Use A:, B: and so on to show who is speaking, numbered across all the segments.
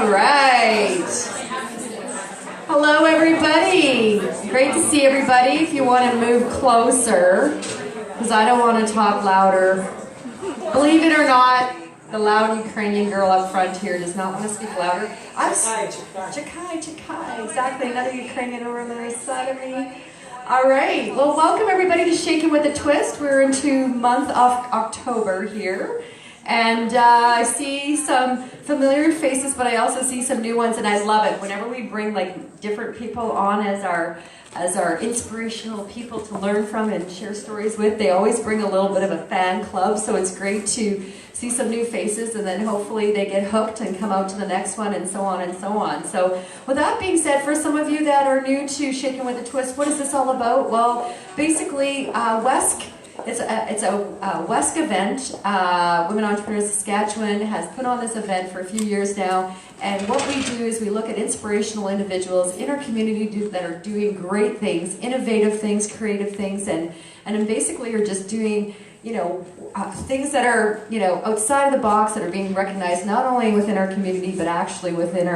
A: All right. Hello, everybody. Great to see everybody. If you want to move closer, because I don't want to talk louder. Believe it or not, the loud Ukrainian girl up front here does not want to speak louder. Chakai, exactly. Another Ukrainian over on the right side of me. All right. Well, welcome everybody to Shaking with a Twist. We're into month of October here. And I see some familiar faces, but I also see some new ones, and I love it. Whenever we bring like different people on as our inspirational people to learn from and share stories with, they always bring a little bit of a fan club, so it's great to see some new faces, and then hopefully they get hooked and come out to the next one, and so on and so on. So with that being said, for some of you that are new to Shaking with a Twist, what is this all about? Well, basically, it's a WESC event. Women Entrepreneurs Saskatchewan has put on this event for a few years now, and what we do is we look at inspirational individuals in our community that are doing great things, innovative things, creative things, and basically are just doing, things that are, outside of the box, that are being recognized not only within our community but actually within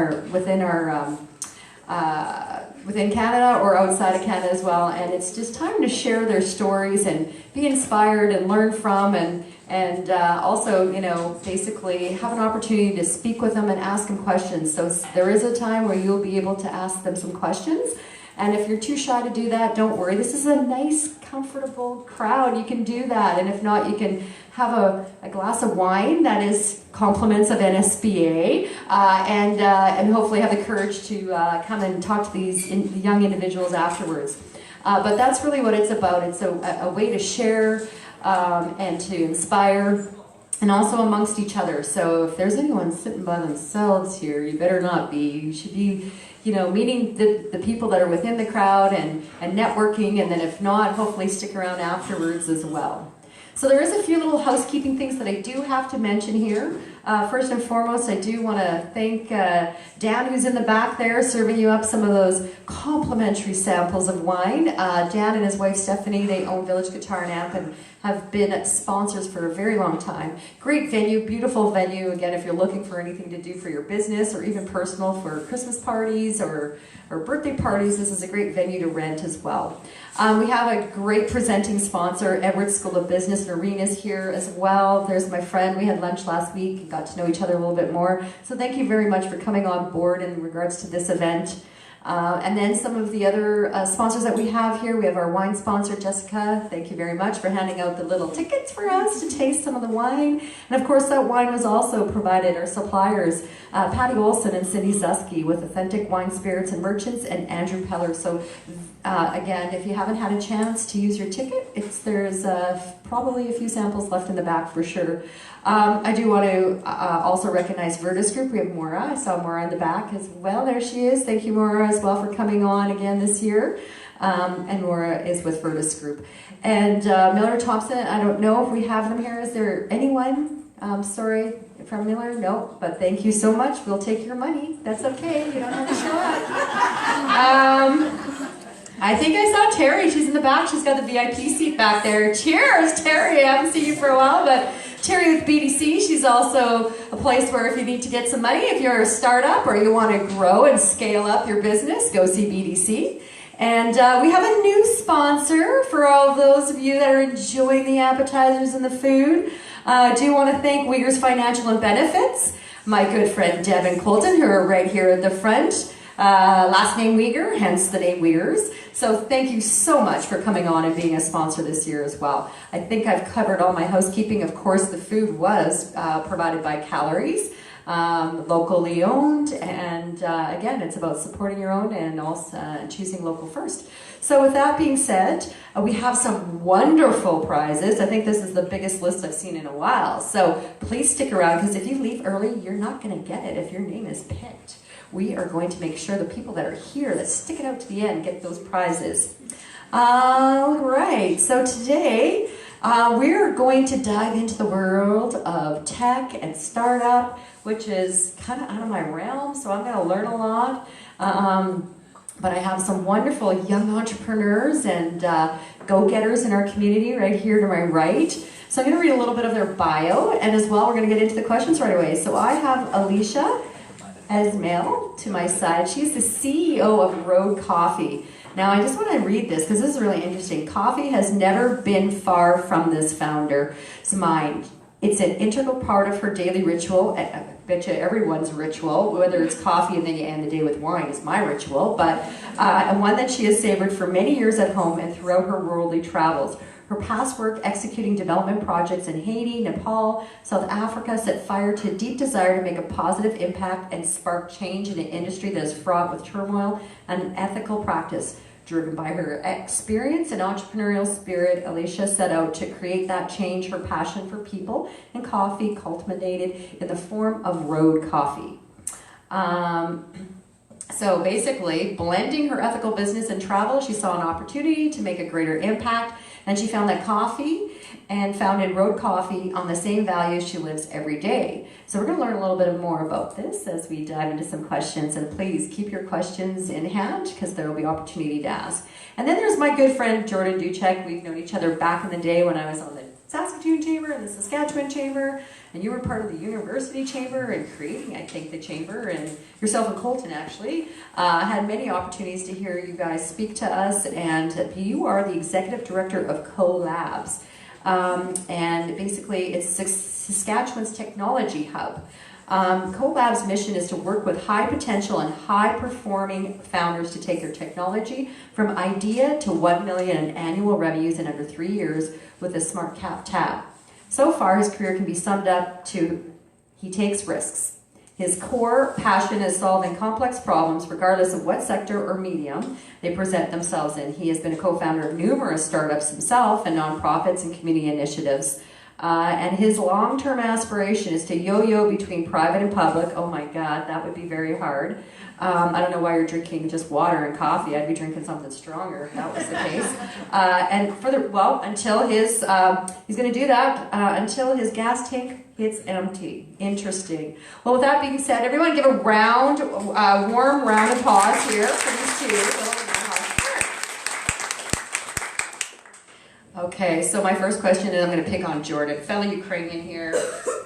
A: Canada or outside of Canada as well. And it's just time to share their stories and be inspired and learn from, and also, basically have an opportunity to speak with them and ask them questions. So there is a time where you'll be able to ask them some questions. And if you're too shy to do that, don't worry. This is a nice, comfortable crowd. You can do that. And if not, you can have a glass of wine that is compliments of NSBA, and hopefully have the courage to come and talk to these young individuals afterwards. But that's really what it's about. It's a way to share and to inspire, and also amongst each other. So if there's anyone sitting by themselves here, you better not be. You should be meeting the people that are within the crowd and networking, and then if not, hopefully stick around afterwards as well. So there is a few little housekeeping things that I do have to mention here. First and foremost, I do want to thank Dan, who's in the back there, serving you up some of those complimentary samples of wine. Dan and his wife Stephanie, they own Village Guitar and Amp and have been sponsors for a very long time. Great venue, beautiful venue. Again, if you're looking for anything to do for your business or even personal for Christmas parties or birthday parties, this is a great venue to rent as well. We have a great presenting sponsor, Edwards School of Business and Arenas here as well. There's my friend. We had lunch last week and got to know each other a little bit more. So thank you very much for coming on board in regards to this event. And then some of the other sponsors that we have here. We have our wine sponsor, Jessica. Thank you very much for handing out the little tickets for us to taste some of the wine. And of course, that wine was also provided, our suppliers, Patty Olson and Cindy Zusky with Authentic Wine Spirits and Merchants, and Andrew Peller. So again, if you haven't had a chance to use your ticket, there's probably a few samples left in the back for sure. I do want to also recognize Virtus Group. We have Maura. I saw Maura in the back as well. There she is. Thank you, Maura, as well for coming on again this year. And Maura is with Virtus Group. And Miller Thompson, I don't know if we have them here. Is there anyone? Sorry, from Miller? No, but thank you so much. We'll take your money. That's okay. You don't have to show up. I think I saw Terry. She's in the back. She's got the VIP seat back there. Cheers, Terry. I haven't seen you for a while, but Terry with BDC. She's also a place where if you need to get some money, if you're a startup or you want to grow and scale up your business, go see BDC. And we have a new sponsor for all of those of you that are enjoying the appetizers and the food. I do want to thank Uyghurs Financial and Benefits, my good friend Deb and Colton, who are right here at the front. Last name Uyghur, hence the name Uyghurs. So thank you so much for coming on and being a sponsor this year as well. I think I've covered all my housekeeping. Of course, the food was provided by Calories, locally owned, and again, it's about supporting your own and also choosing local first. So with that being said, we have some wonderful prizes. I think this is the biggest list I've seen in a while. So please stick around, because if you leave early, you're not going to get it if your name is picked. We are going to make sure the people that are here, that stick it out to the end, get those prizes. All right, so today we're going to dive into the world of tech and startup, which is kind of out of my realm, so I'm going to learn a lot. But I have some wonderful young entrepreneurs and go-getters in our community right here to my right. So I'm going to read a little bit of their bio, and as well we're going to get into the questions right away. So I have Alisha. Esmail to my side. She's the CEO of Road Coffee. Now, I just want to read this because this is really interesting. Coffee has never been far from this founder's mind. It's an integral part of her daily ritual. I bet you everyone's ritual, whether it's coffee and then you end the day with wine is my ritual, but and one that she has savored for many years at home and throughout her worldly travels. Her past work executing development projects in Haiti, Nepal, South Africa set fire to a deep desire to make a positive impact and spark change in an industry that is fraught with turmoil and ethical practice. Driven by her experience and entrepreneurial spirit, Alisha set out to create that change. Her passion for people and coffee culminated in the form of Road Coffee. So basically, blending her ethical business and travel, she saw an opportunity to make a greater impact, and she found that coffee and founded Road Coffee on the same values she lives every day. So we're going to learn a little bit more about this as we dive into some questions, and please keep your questions in hand because there will be opportunity to ask. And then there's my good friend Jordan Dutchak. We've known each other back in the day when I was on the Saskatoon Chamber and the Saskatchewan Chamber, and you were part of the University Chamber and creating, I think, the Chamber, and yourself and Colton actually had many opportunities to hear you guys speak to us, and you are the Executive Director of CoLabs. And basically it's Saskatchewan's technology hub. CoLab's mission is to work with high potential and high performing founders to take their technology from idea to 1 million in annual revenues in under 3 years with a smart cap tab. So far, his career can be summed up to he takes risks. His core passion is solving complex problems regardless of what sector or medium they present themselves in. He has been a co-founder of numerous startups himself and nonprofits and community initiatives. And his long-term aspiration is to yo-yo between private and public. Oh my God, that would be very hard. I don't know why you're drinking just water and coffee. I'd be drinking something stronger if that was the case. And until his, he's going to do that until his gas tank hits empty. Interesting. Well, with that being said, everyone give a round, warm round of applause here for these two. Okay, so my first question is I'm going to pick on Jordan, fellow Ukrainian here,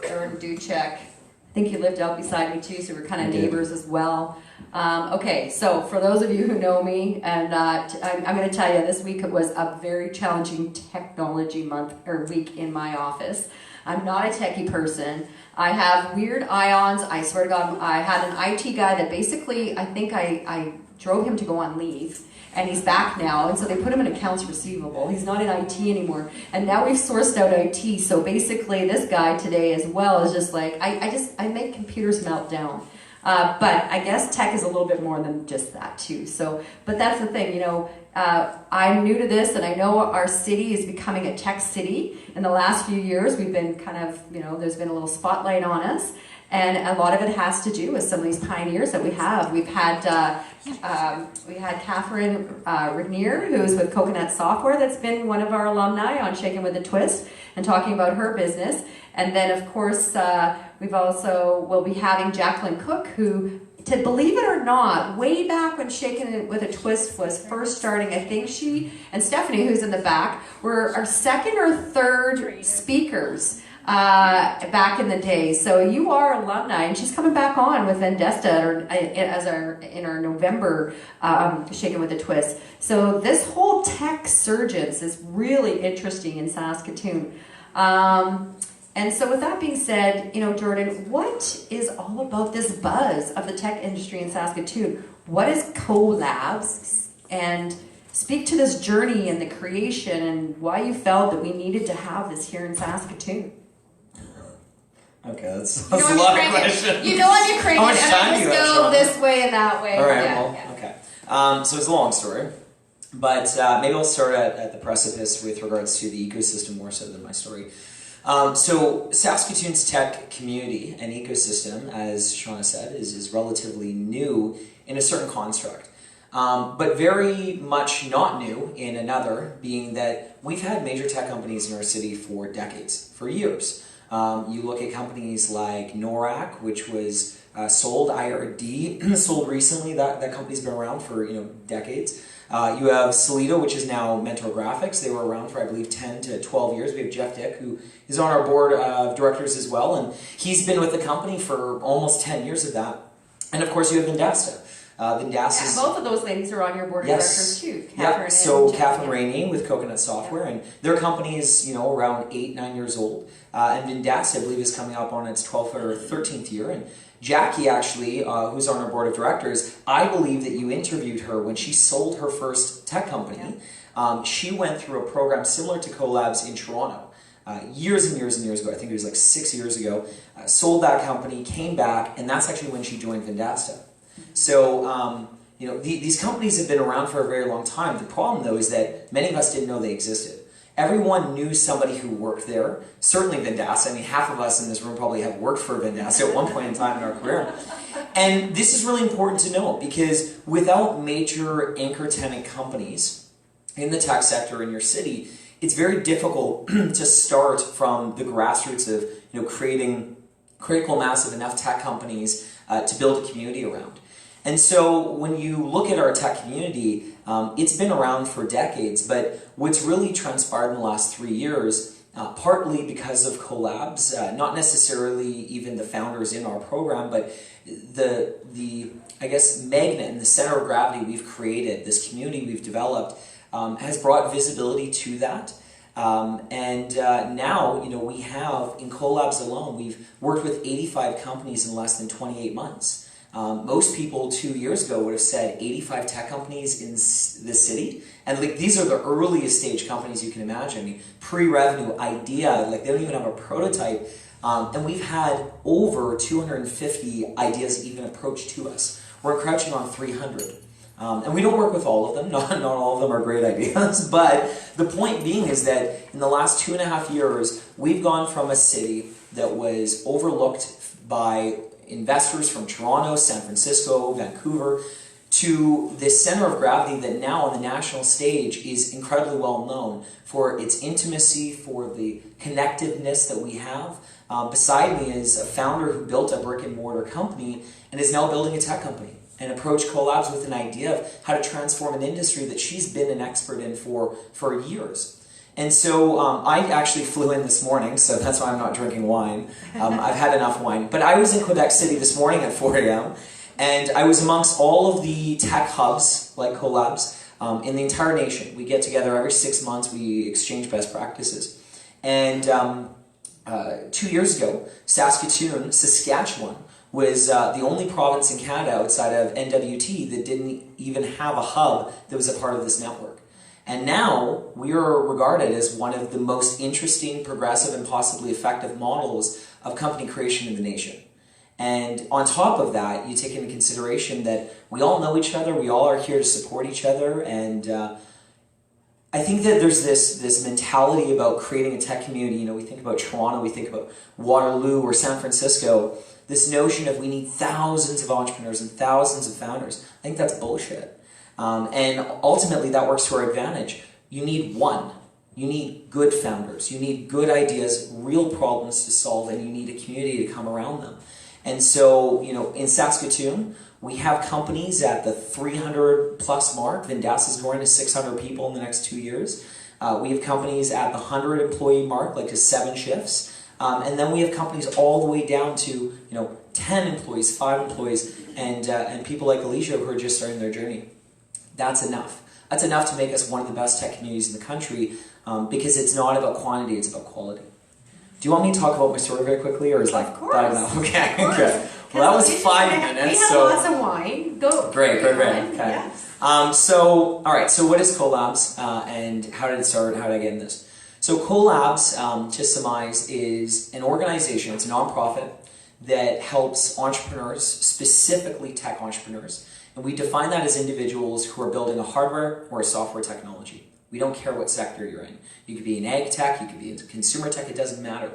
A: Jordan Dutchak. I think you lived out beside me too, so we're kind of neighbors as well. Okay, so for those of you who know me, and I'm going to tell you, this week was a very challenging technology month or week in my office. I'm not a techie person. I have weird ions. I swear to God, I had an IT guy that basically, I think I drove him to go on leave. And he's back now, and so they put him in accounts receivable. He's not in IT anymore, and now we've sourced out IT. So basically, this guy today as well is just like I make computers melt down. But I guess tech is a little bit more than just that too. So, but that's the thing, you know. I'm new to this, and I know our city is becoming a tech city. In the last few years, we've been kind of, you know, there's been a little spotlight on us. And a lot of it has to do with some of these pioneers that we have. We had Catherine Regnier, who's with Coconut Software, that's been one of our alumni on Shaking with a Twist and talking about her business. And then, of course, we'll be having Jacqueline Cook, who, to believe it or not, way back when Shaking with a Twist was first starting, I think she and Stephanie, who's in the back, were our second or third speakers. Back in the day. So you are alumni, and she's coming back on with Vendesta in our November Shaking with a Twist. So this whole tech surgence is really interesting in Saskatoon. And so with that being said, you know, Jordan, what is all about this buzz of the tech industry in Saskatoon? What is CoLabs? And speak to this journey and the creation and why you felt that we needed to have this here in Saskatoon.
B: Okay, that's a lot of questions.
A: You know I'm Ukrainian,
B: How much time
A: and
B: do you
A: I
B: have,
A: just go
B: Sean?
A: this way and that way.
B: All right,
A: Yeah.
B: okay. So it's a long story, but maybe I'll start at the precipice with regards to the ecosystem more so than my story. So Saskatoon's tech community and ecosystem, as Shauna said, is relatively new in a certain construct. But very much not new in another, being that we've had major tech companies in our city for decades, for years. You look at companies like NORAC, which was sold, IRD, sold recently. That company's been around for decades. You have Solido, which is now Mentor Graphics. They were around for, I believe, 10 to 12 years. We have Jeff Dick, who is on our board of directors as well, and he's been with the company for almost 10 years of that. And of course, you have Vendasta. Vendasta's...
A: Yeah, both of those ladies are on your board of directors too.
B: Catherine so Catherine Rainey with Coconut Software, and their company is around 8-9 years old, and Vendasta I believe is coming up on its 12th or 13th year. And Jackie actually, who's on our board of directors, I believe that you interviewed her when she sold her first tech company. Yeah. She went through a program similar to Collabs in Toronto. Years and years and years ago, I think it was like 6 years ago, sold that company, came back, and that's actually when she joined Vendasta. So, these companies have been around for a very long time. The problem, though, is that many of us didn't know they existed. Everyone knew somebody who worked there, certainly Vendasta. I mean, half of us in this room probably have worked for Vendasta at one point in time in our career. And this is really important to know because without major anchor tenant companies in the tech sector in your city, it's very difficult to start from the grassroots of creating critical mass of enough tech companies to build a community around. And so when you look at our tech community, it's been around for decades, but what's really transpired in the last 3 years, partly because of Collabs, not necessarily even the founders in our program, but the I guess magnet and the center of gravity we've created, this community we've developed, has brought visibility to that. Now, we have, in Collabs alone, we've worked with 85 companies in less than 28 months. Most people 2 years ago would have said 85 tech companies in the city, and these are the earliest stage companies you can imagine. I mean, pre-revenue, idea, they don't even have a prototype, and we've had over 250 ideas even approach to us. We're encroaching on 300. And we don't work with all of them, not all of them are great ideas, but the point being is that in the last 2.5 years, we've gone from a city that was overlooked by investors from Toronto, San Francisco, Vancouver, to this center of gravity that now on the national stage is incredibly well known for its intimacy, for the connectiveness that we have. Beside me is a founder who built a brick and mortar company and is now building a tech company and approached Collabs with an idea of how to transform an industry that she's been an expert in for years. And so I actually flew in this morning, so that's why I'm not drinking wine. I've had enough wine. But I was in Quebec City this morning at 4 a.m., and I was amongst all of the tech hubs, like Collabs, in the entire nation. We get together every 6 months, we exchange best practices. And 2 years ago, Saskatchewan, was the only province in Canada outside of NWT that didn't even have a hub that was a part of this network. And now we are regarded as one of the most interesting, progressive, and possibly effective models of company creation in the nation. And on top of that, you take into consideration that we all know each other, we all are here to support each other, and I think that there's this mentality about creating a tech community. We think about Toronto, we think about Waterloo or San Francisco, this notion of we need thousands of entrepreneurs and thousands of founders. I think that's bullshit. And ultimately that works to our advantage. You need one. You need good founders. You need good ideas, real problems to solve, and you need a community to come around them. And so, in Saskatoon, we have companies at the 300 plus mark. Vendasta is growing to 600 people in the next 2 years. We have companies at the 100 employee mark, like to 7 shifts. And then we have companies all the way down to 10 employees, 5 employees, and people like Alisha who are just starting their journey. That's enough. That's enough to make us one of the best tech communities in the country because it's not about quantity, it's about quality. Do you want me to talk about my story very quickly, or is
A: of course.
B: that enough? Okay, good. Well, that was 5 minutes.
A: We have lots of wine. Go.
B: Great. Okay.
A: Yes.
B: All right. So, what is Collabs, and how did it start? How did I get in this? So, Collabs, to surmise, is an organization. It's a nonprofit that helps entrepreneurs, specifically tech entrepreneurs, and we define that as individuals who are building a hardware or a software technology. We don't care what sector you're in. You could be in ag tech, you could be in consumer tech, it doesn't matter.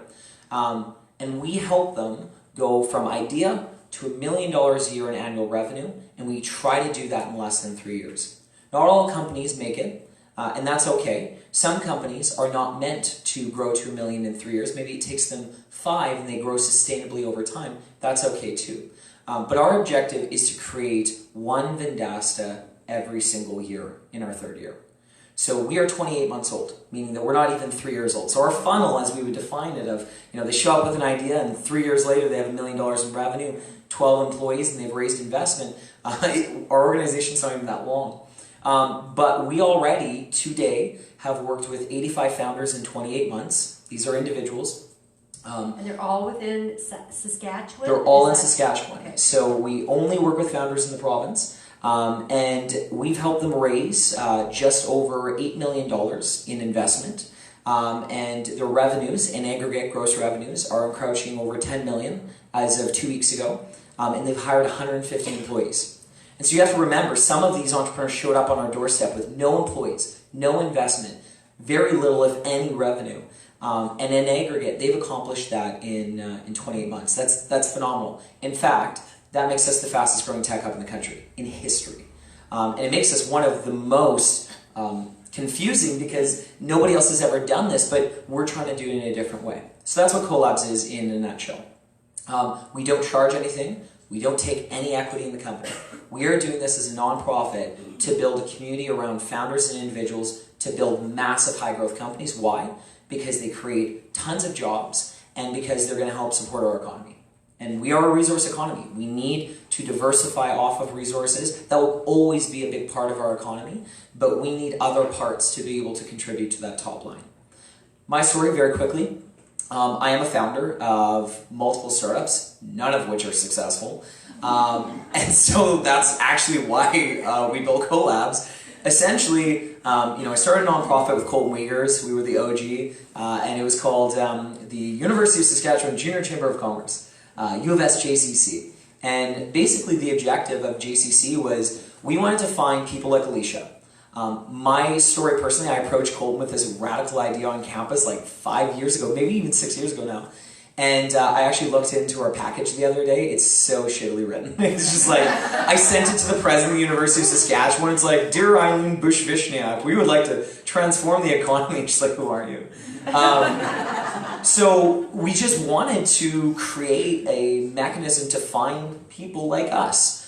B: And we help them go from idea to $1 million a year in annual revenue, and we try to do that in less than 3 years. Not all companies make it, and that's okay. Some companies are not meant to grow to $1 million in 3 years. Maybe it takes them 5 and they grow sustainably over time. That's okay too. But our objective is to create one Vendasta every single year in our 3rd year. So we are 28 months old, meaning that we're not even 3 years old. So our funnel, as we would define it, of, they show up with an idea and 3 years later they have $1 million in revenue, 12 employees, and they've raised investment. Our organization's not even that long. But we already, today, have worked with 85 founders in 28 months. These are individuals.
C: And they're all within Saskatchewan?
B: They're all in Saskatchewan.
C: Okay.
B: So we only work with founders in the province. And we've helped them raise just over $8 million in investment. And their revenues, in aggregate gross revenues, are encroaching over $10 million as of 2 weeks ago. And they've hired 150 employees. And so you have to remember, some of these entrepreneurs showed up on our doorstep with no employees, no investment, very little, if any, revenue. And in aggregate, they've accomplished that in 28 months. That's phenomenal. In fact, that makes us the fastest growing tech hub in the country, in history. And it makes us one of the most confusing, because nobody else has ever done this, but we're trying to do it in a different way. So that's what Collabs is in a nutshell. We don't charge anything. We don't take any equity in the company. We are doing this as a nonprofit to build a community around founders and individuals to build massive high growth companies. Why? Because they create tons of jobs and because they're going to help support our economy. And we are a resource economy. We need to diversify off of resources. That will always be a big part of our economy, but we need other parts to be able to contribute to that top line. My story, very quickly. I am a founder of multiple startups, none of which are successful. And so that's actually why we built Collabs. Essentially, I started a nonprofit with Colton Uyghurs. We were the OG, and it was called the University of Saskatchewan Junior Chamber of Commerce, U of S JCC. And basically the objective of JCC was we wanted to find people like Alisha. My story personally, I approached Colton with this radical idea on campus like 5 years ago, maybe even 6 years ago now. And I actually looked into our package the other day. It's so shittily written. It's just like, I sent it to the president of the University of Saskatchewan. It's like, "Dear Eileen Bush-Vishniak, we would like to transform the economy." She's like, "Who are you?" So we just wanted to create a mechanism to find people like us.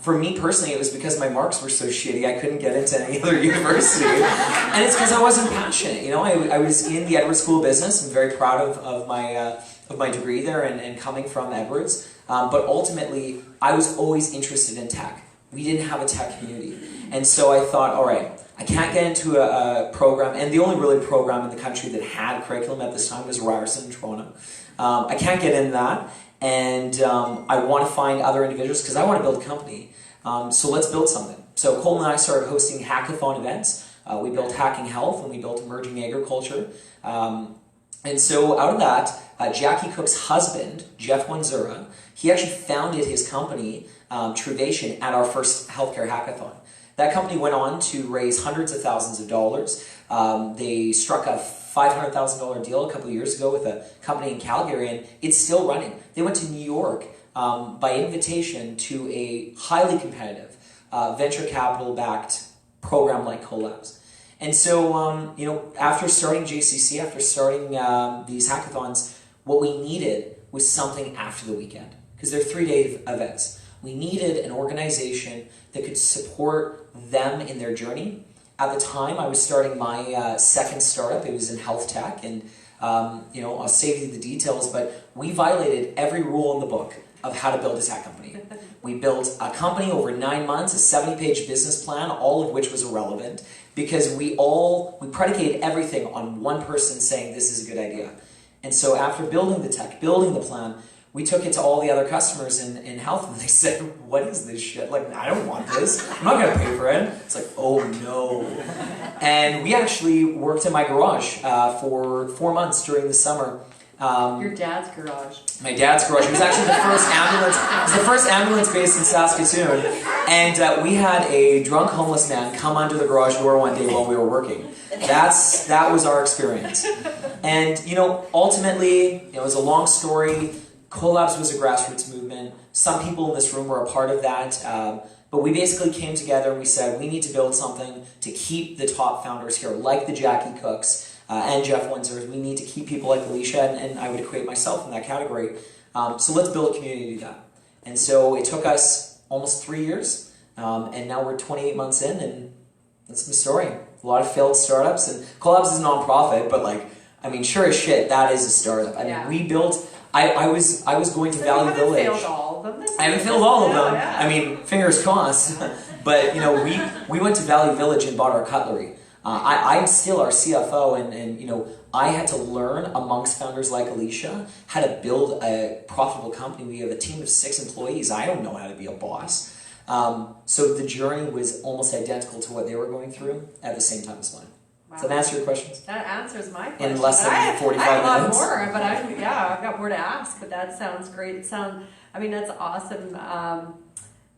B: For me personally, it was because my marks were so shitty I couldn't get into any other university. And it's because I wasn't passionate. I was in the Edwards School of Business. I'm very proud of my degree there and coming from Edwards. But ultimately, I was always interested in tech. We didn't have a tech community. And so I thought, all right, I can't get into a program, and the only really program in the country that had curriculum at this time was Ryerson in Toronto. I can't get into that. And I want to find other individuals because I want to build a company. So let's build something. So Colton and I started hosting hackathon events. We built Hacking Health and we built Emerging Agriculture. And so out of that, Jackie Cook's husband, Jeff Wanzura, he actually founded his company, Truvation, at our first healthcare hackathon. That company went on to raise hundreds of thousands of dollars. They struck a $500,000 deal a couple of years ago with a company in Calgary, and it's still running. They went to New York by invitation to a highly competitive venture capital-backed program like Collabs. And so, after starting JCC, after starting these hackathons, what we needed was something after the weekend, because they're 3-day events. We needed an organization that could support them in their journey. At the time, I was starting my second startup. It was in health tech, and I'll save you the details, but we violated every rule in the book of how to build a tech company. We built a company over 9 months, a 70-page business plan, all of which was irrelevant, because we predicated everything on one person saying this is a good idea. And so after building the tech, building the plan, we took it to all the other customers in health, and they said, "What is this shit? Like, I don't want this. I'm not going to pay for it." It's like, oh no. And we actually worked in my garage for 4 months during the summer.
C: Your dad's garage.
B: My dad's garage. It was actually the first ambulance. It was the first ambulance base in Saskatoon, and we had a drunk homeless man come under the garage door one day while we were working. That was our experience. And ultimately, it was a long story. Collabs was a grassroots movement. Some people in this room were a part of that. But we basically came together and we said, we need to build something to keep the top founders here, like the Jackie Cooks and Jeff Windsor. We need to keep people like Alisha, and I would equate myself in that category. So let's build a community to do that. And so it took us almost 3 years, and now we're 28 months in, and That's my story. A lot of failed startups, and Collabs is a nonprofit, but like, I mean, sure as shit, that is a startup. I mean, we built. I was going to Valley Village.
C: Failed all of them.
B: I haven't failed all of them.
C: Yeah.
B: I mean, fingers crossed. But you know, we went to Valley Village and bought our cutlery. I'm still our CFO, and you know, I had to learn amongst founders like Alisha how to build a profitable company. We have a team of 6 employees. I don't know how to be a boss. So the journey was almost identical to what they were going through at the same time as mine.
C: Wow.
B: Does that answer your questions?
C: That answers my question.
B: In less than 45
C: I have a lot
B: minutes?
C: more, but I've got more to ask. But that sounds great. I mean, that's awesome.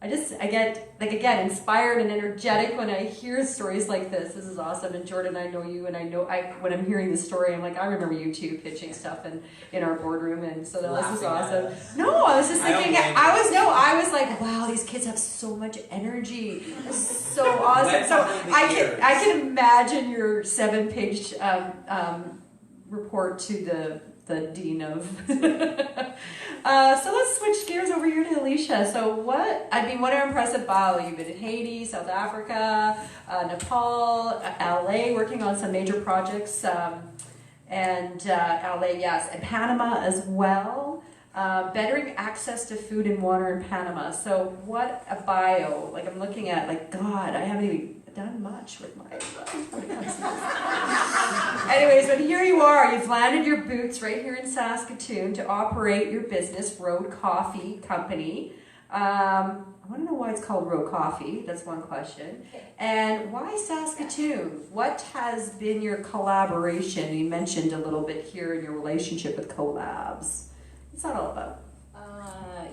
C: I get, like, again, inspired and energetic when I hear stories like this. This is awesome. And Jordan, I know you, and when I'm hearing this story, I'm like, I remember you too pitching stuff in our boardroom, and so this is awesome. No, I was just thinking, I was like, wow, these kids have so much energy. It's so awesome. So I can imagine your 7-page report to the dean of. So let's switch gears over here to Alisha. So what an impressive bio. You've been in Haiti, South Africa, Nepal, LA, working on some major projects, and LA, yes, and Panama as well. Bettering access to food and water in Panama. So what a bio. Like, I'm looking at, like, God, I haven't even done much with my life when it comes to this. Anyways, but here you are. You've landed your boots right here in Saskatoon to operate your business, Road Coffee Company. I want to know why it's called Road Coffee. That's one question. And why Saskatoon? What has been your collaboration? You mentioned a little bit here in your relationship with Collabs. What's that all about?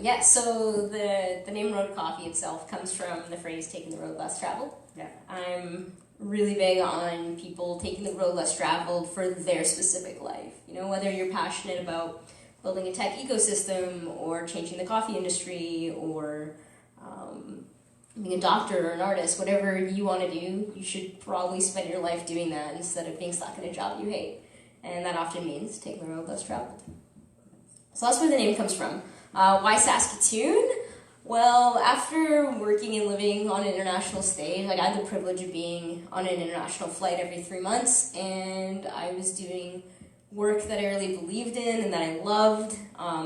D: Yeah, so the name Road Coffee itself comes from the phrase taking the road less traveled.
C: Yeah.
D: I'm really big on people taking the road less traveled for their specific life. You know, whether you're passionate about building a tech ecosystem or changing the coffee industry or being a doctor or an artist, whatever you want to do, you should probably spend your life doing that instead of being stuck in a job you hate. And that often means taking the road less traveled. So that's where the name comes from. Why Saskatoon? Well, after working and living on an international stage, like, I had the privilege of being on an international flight every 3 months, and I was doing work that I really believed in and that I loved,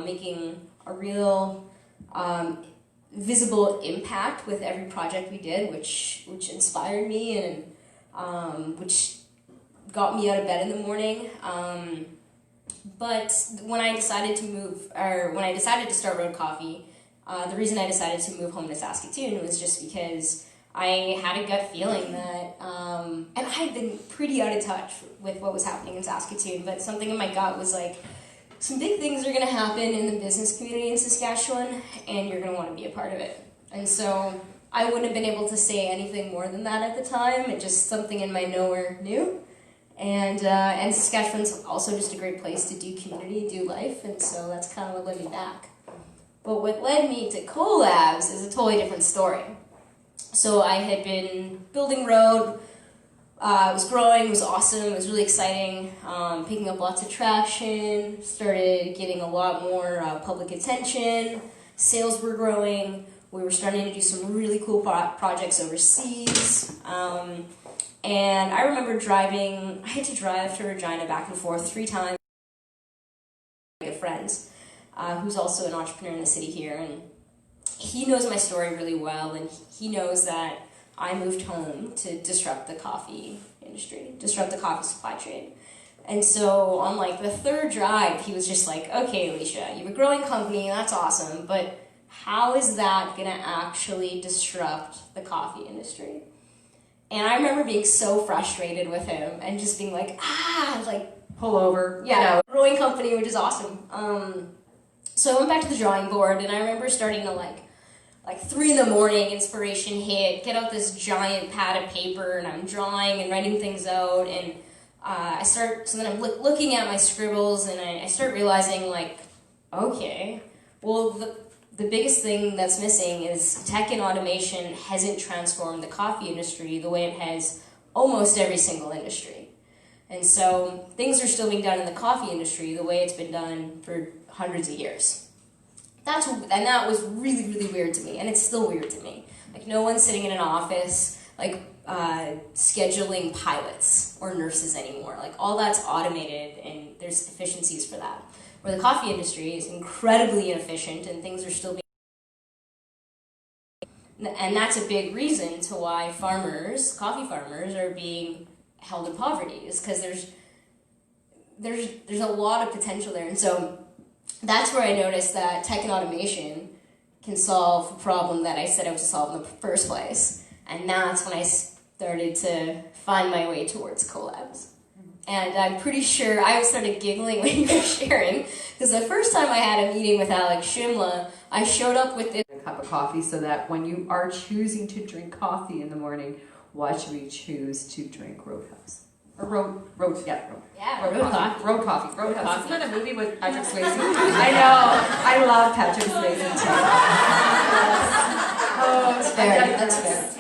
D: making a real visible impact with every project we did, which inspired me and which got me out of bed in the morning. But when I decided to start Road Coffee, the reason I decided to move home to Saskatoon was just because I had a gut feeling that, and I had been pretty out of touch with what was happening in Saskatoon, but something in my gut was like, some big things are going to happen in the business community in Saskatchewan, and you're going to want to be a part of it. And so I wouldn't have been able to say anything more than that at the time. It just something in my nowhere knew. And Saskatchewan's also just a great place to do community, do life, and so that's kind of what led me back. But what led me to Collabs is a totally different story. So I had been building Road, it was growing, it was awesome, it was really exciting, picking up lots of traction, started getting a lot more public attention, sales were growing, we were starting to do some really cool projects overseas. And I remember I had to drive to Regina back and forth 3 times with friends, who's also an entrepreneur in the city here, and he knows my story really well, and he knows that I moved home to disrupt the coffee industry, disrupt the coffee supply chain. And so on, like, the 3rd drive, he was just like, okay, Alisha, you have a growing company, that's awesome, but how is that going to actually disrupt the coffee industry? And I remember being so frustrated with him and just being like,
C: Pull over.
D: Yeah, growing company, which is awesome. So I went back to the drawing board, and I remember starting to like 3 in the morning, inspiration hit, get out this giant pad of paper, and I'm drawing and writing things out, and so then I'm looking at my scribbles, and I start realizing, like, okay, well, the biggest thing that's missing is tech and automation hasn't transformed the coffee industry the way it has almost every single industry. And so things are still being done in the coffee industry the way it's been done for hundreds of years. That was really, really weird to me, and it's still weird to me. Like, no one's sitting in an office, like, scheduling pilots or nurses anymore. Like all that's automated and there's efficiencies for that. Where the coffee industry is incredibly inefficient and things are still being... And that's a big reason to why coffee farmers are being held in poverty, is because there's a lot of potential there. And so that's where I noticed that tech and automation can solve a problem that I set out to solve in the first place. And that's when I started to find my way towards collabs. And I'm pretty sure I started giggling when you were sharing, because the first time I had a meeting with Alex Shimla, I showed up with
A: A cup of coffee, so that when you are choosing to drink coffee in the morning, why should we choose to drink Roadhouse? Or Road
D: Road Coffee.
A: Road Coffee. Roadhouse. Isn't that a movie with Patrick Swayze? I know. I love Patrick Swayze too.
D: Oh, that's fair. That's fair.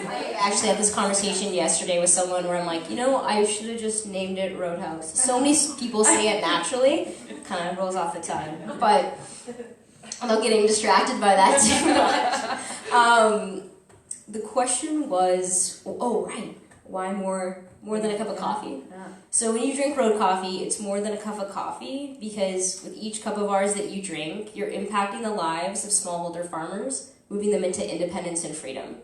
D: I actually had this conversation yesterday with someone where I'm like, I should have just named it Roadhouse. So many people say it naturally, kind of rolls off the tongue, but I'm not getting distracted by that too much. The question was, right, why more than a cup of coffee? So when you drink road coffee, it's more than a cup of coffee because with each cup of ours that you drink, you're impacting the lives of smallholder farmers, moving them into independence and freedom.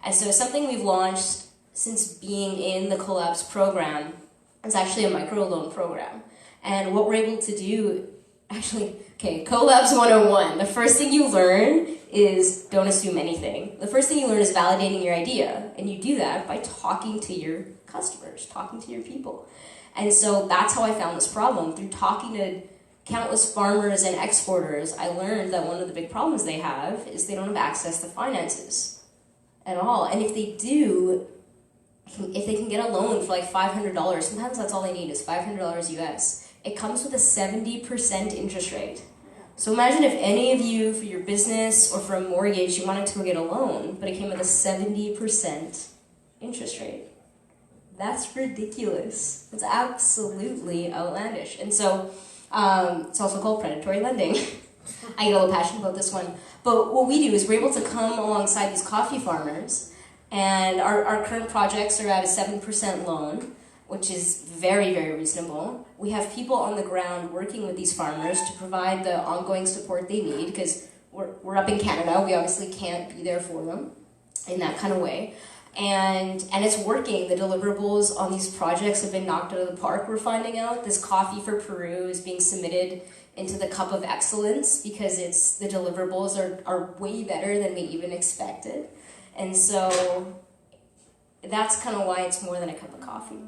D: And so something we've launched since being in the Collabs program is actually a microloan program. And what we're able to do, Collabs 101, the first thing you learn is don't assume anything. The first thing you learn is validating your idea. And you do that by talking to your customers, talking to your people. And so that's how I found this problem. Through talking to countless farmers and exporters, I learned that one of the big problems they have is they don't have access to finances at all. And if they do, if they can get a loan for like $500, sometimes that's all they need is $500 US. It comes with a 70% interest rate. So imagine if any of you, for your business or for a mortgage, you wanted to go get a loan, but it came with a 70% interest rate. That's ridiculous. It's absolutely outlandish. And so it's also called predatory lending. I get a little passionate about this one. But what we do is we're able to come alongside these coffee farmers, and our current projects are at a 7% loan, which is very, very reasonable. We have people on the ground working with these farmers to provide the ongoing support they need, because we're up in Canada. We obviously can't be there for them in that kind of way. And it's working. The deliverables on these projects have been knocked out of the park, we're finding out. This coffee for Peru is being submitted into the Cup of Excellence because the deliverables are way better than we even expected. And so that's kind of why it's more than a cup of coffee.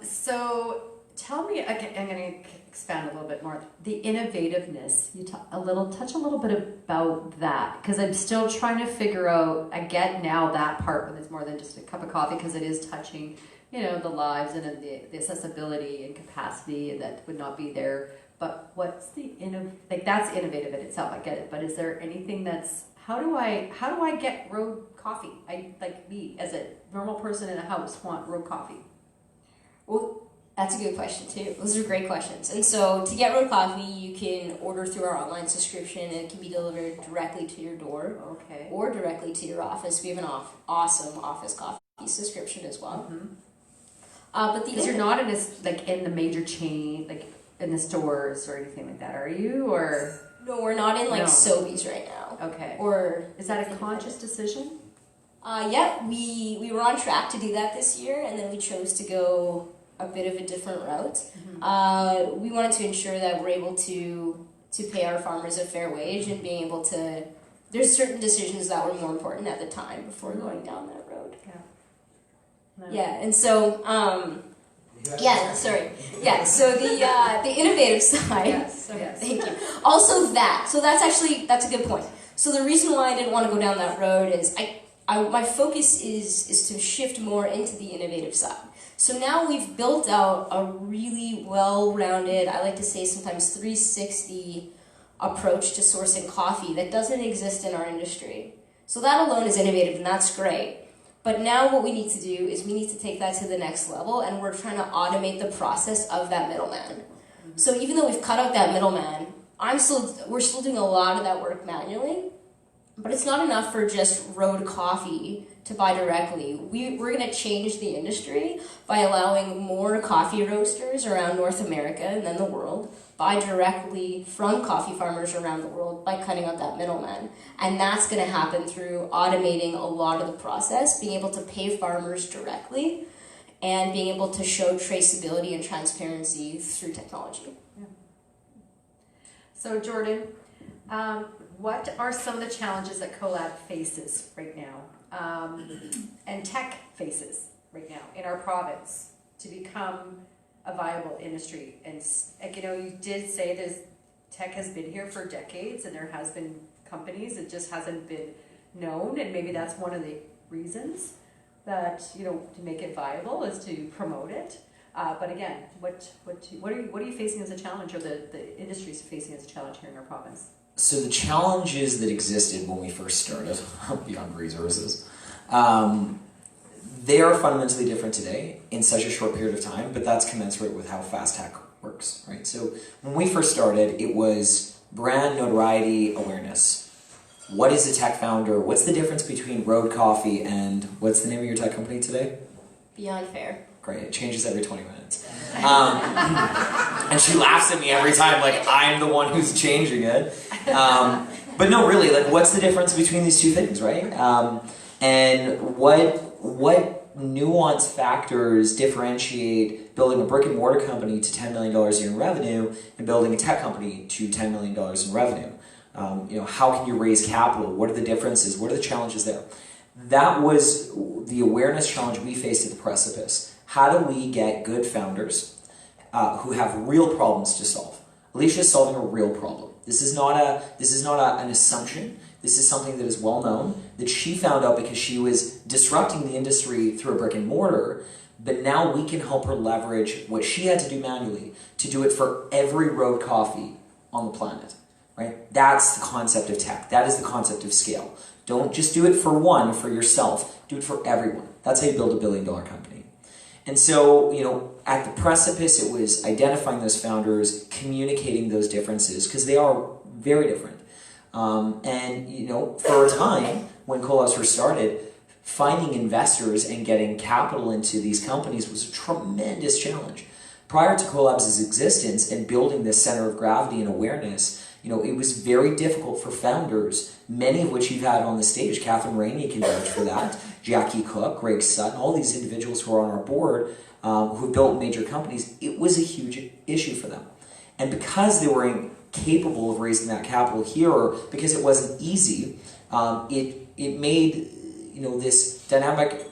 A: So tell me, okay, I'm going to expand a little bit more. The innovativeness, touch a little bit about that, because I'm still trying to figure out, I get now that part when it's more than just a cup of coffee, because it is touching, the lives and the accessibility and capacity that would not be there. But what's that's innovative in itself, I get it, but is there anything that's, how do I get road coffee? Me, as a normal person in a house, want road coffee.
D: Well, that's a good question too. Those are great questions. And so to get road coffee, you can order through our online subscription, and it can be delivered directly to your door, or directly to your office. We have an awesome office coffee subscription as well.
A: Mm-hmm.
D: But
A: because you're not in the major chain, in the stores or anything like that, are you? Or
D: no, we're not in Sobeys right now.
A: Okay.
D: Or
A: is that a conscious decision?
D: Yeah, we were on track to do that this year, and then we chose to go a bit of a different route. Mm-hmm. We wanted to ensure that we're able to pay our farmers a fair wage, and being able to, there's certain decisions that were more important at the time before going down that road.
A: Yeah. No.
D: Yeah, and so, so the innovative side,
A: yes.
D: Thank you. Also that's a good point. So the reason why I didn't want to go down that road is my focus is to shift more into the innovative side. So now we've built out a really well-rounded, I like to say sometimes 360 approach to sourcing coffee that doesn't exist in our industry. So that alone is innovative, and that's great. But now what we need to do is we need to take that to the next level, and we're trying to automate the process of that middleman. Mm-hmm. So even though we've cut out that middleman, we're still doing a lot of that work manually. But it's not enough for just road coffee to buy directly. We're going to change the industry by allowing more coffee roasters around North America and then the world buy directly from coffee farmers around the world by cutting out that middleman. And that's going to happen through automating a lot of the process, being able to pay farmers directly, and being able to show traceability and transparency through technology.
C: Yeah. So Jordan, what are some of the challenges that CoLab faces right now, and tech faces right now in our province to become a viable industry? And like, you know, you did say there's tech has been here for decades, and there has been companies. It just hasn't been known, and maybe that's one of the reasons that, you know, to make it viable is to promote it. But again, what are you facing as a challenge, or the industry is facing as a challenge here in our province?
B: So the challenges that existed when we first started, beyond resources, they are fundamentally different today in such a short period of time, but that's commensurate with how fast tech works, right? So when we first started, it was brand notoriety awareness. What is a tech founder? What's the difference between Road Coffee and what's the name of your tech company today?
D: Beyond Fair.
B: Great, it changes every 20 minutes. And she laughs at me every time, like I'm the one who's changing it. But no, really, like what's the difference between these two things, right? And what nuanced factors differentiate building a brick and mortar company to $10 million a year in revenue and building a tech company to $10 million in revenue? You know, how can you raise capital? What are the differences? What are the challenges there? That was the awareness challenge we faced at the precipice. How do we get good founders who have real problems to solve? Alisha is solving a real problem. This is not an assumption. This is something that is well known, that she found out because she was disrupting the industry through a brick and mortar, but now we can help her leverage what she had to do manually to do it for every road coffee on the planet, right? That's the concept of tech. That is the concept of scale. Don't just do it for one, for yourself. Do it for everyone. That's how you build a billion-dollar company. And so, you know, at the precipice, it was identifying those founders, communicating those differences, because they are very different. And, you know, for a time, when CoLabs first started, finding investors and getting capital into these companies was a tremendous challenge. Prior to CoLabs' existence and building this center of gravity and awareness, you know, it was very difficult for founders, many of which you've had on the stage. Catherine Rainey can vouch for that. Jackie Cook, Greg Sutton, all these individuals who are on our board who built major companies, it was a huge issue for them. And because they were incapable of raising that capital here, or because it wasn't easy, it made, you know, this dynamic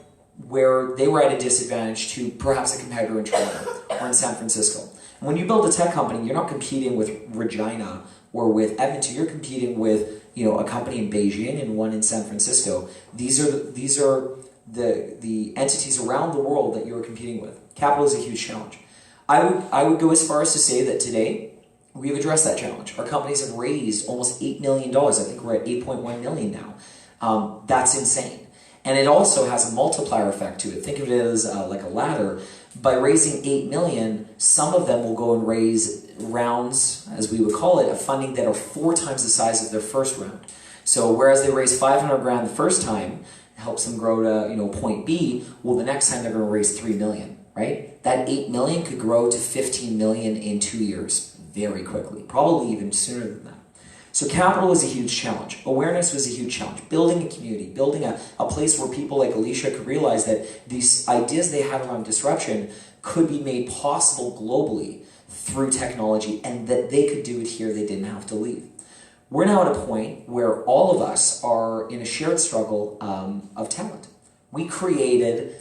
B: where they were at a disadvantage to perhaps a competitor in Toronto or in San Francisco. And when you build a tech company, you're not competing with Regina or with Edmonton. You're competing with, you know, a company in Beijing and one in San Francisco. These are the entities around the world that you're competing with. Capital is a huge challenge. I would go as far as to say that today we've addressed that challenge. Our companies have raised almost $8 million. I think we're at 8.1 million now. That's insane. And it also has a multiplier effect to it. Think of it as like a ladder. By raising 8 million, some of them will go and raise rounds, as we would call it, of funding that are 4 times the size of their first round. So whereas they raise 500 grand the first time, helps them grow to, you know, point B, well, the next time they're going to raise 3 million, right? That 8 million could grow to 15 million in 2 years very quickly, probably even sooner than that. So capital is a huge challenge. Awareness was a huge challenge. Building a community, building a place where people like Alisha could realize that these ideas they had around disruption could be made possible globally through technology, and that they could do it here, they didn't have to leave. We're now at a point where all of us are in a shared struggle of talent. We created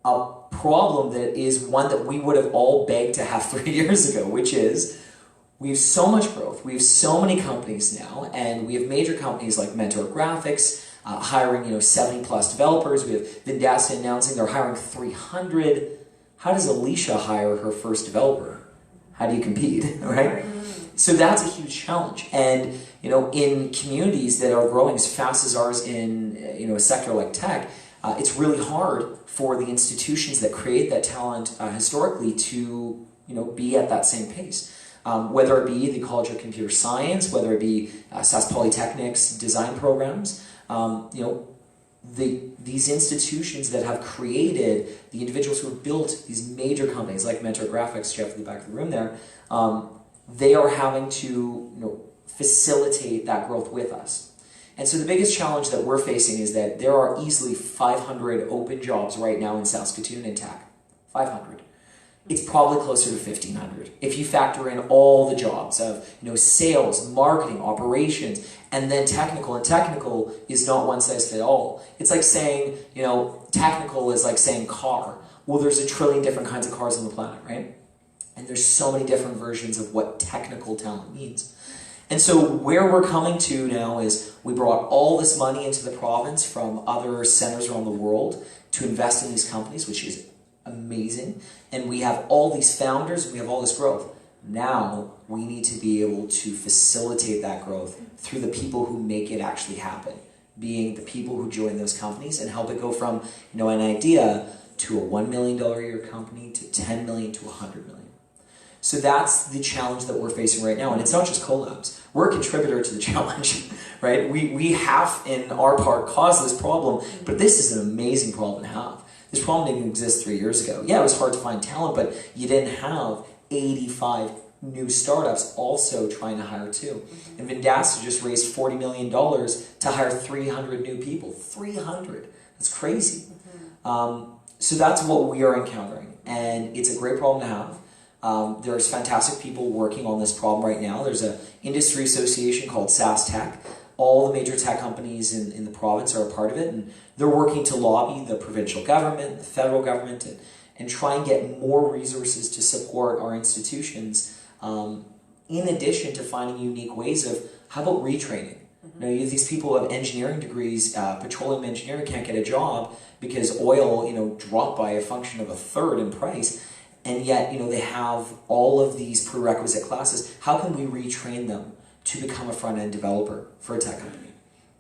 B: a problem that is one that we would have all begged to have 3 years ago, which is we have so much growth, we have so many companies now, and we have major companies like Mentor Graphics hiring 70 plus developers. We have Vendasta announcing they're hiring 300. How does Alisha hire her first developer? How do you compete, right? So that's a huge challenge. And in communities that are growing as fast as ours in a sector like tech, it's really hard for the institutions that create that talent historically to be at that same pace. Whether it be the College of Computer Science, whether it be Sask Polytechnic's design programs, These institutions that have created the individuals who have built these major companies like Mentor Graphics, Jeff at the back of the room there, they are having to facilitate that growth with us. And so the biggest challenge that we're facing is that there are easily 500 open jobs right now in Saskatoon in tech. 500. It's probably closer to 1,500 if you factor in all the jobs of sales, marketing, operations, and then technical. And technical is not one size fits all. It's like saying technical is like saying car. Well, there's a trillion different kinds of cars on the planet, right? And there's so many different versions of what technical talent means. And so where we're coming to now is we brought all this money into the province from other centers around the world to invest in these companies, which is amazing. And we have all these founders, and we have all this growth. Now we need to be able to facilitate that growth through the people who make it actually happen, being the people who join those companies and help it go from an idea to a $1 million a year company to 10 million to 100 million. So that's the challenge that we're facing right now. And it's not just collabs. We're a contributor to the challenge, right? We have, in our part, caused this problem, but this is an amazing problem to have. This problem didn't exist 3 years ago. Yeah, it was hard to find talent, but you didn't have 85 new startups also trying to hire too. And Vendasta just raised $40 million to hire 300 new people. 300. That's crazy. So that's what we are encountering. And it's a great problem to have. There's fantastic people working on this problem right now. There's an industry association called SaskTech. All the major tech companies in the province are a part of it, and they're working to lobby the provincial government, the federal government, and try and get more resources to support our institutions, in addition to finding unique ways of, how about retraining? You have these people who have engineering degrees, petroleum engineering can't get a job because oil, dropped by a function of a third in price. And yet, they have all of these prerequisite classes. How can we retrain them to become a front-end developer for a tech company?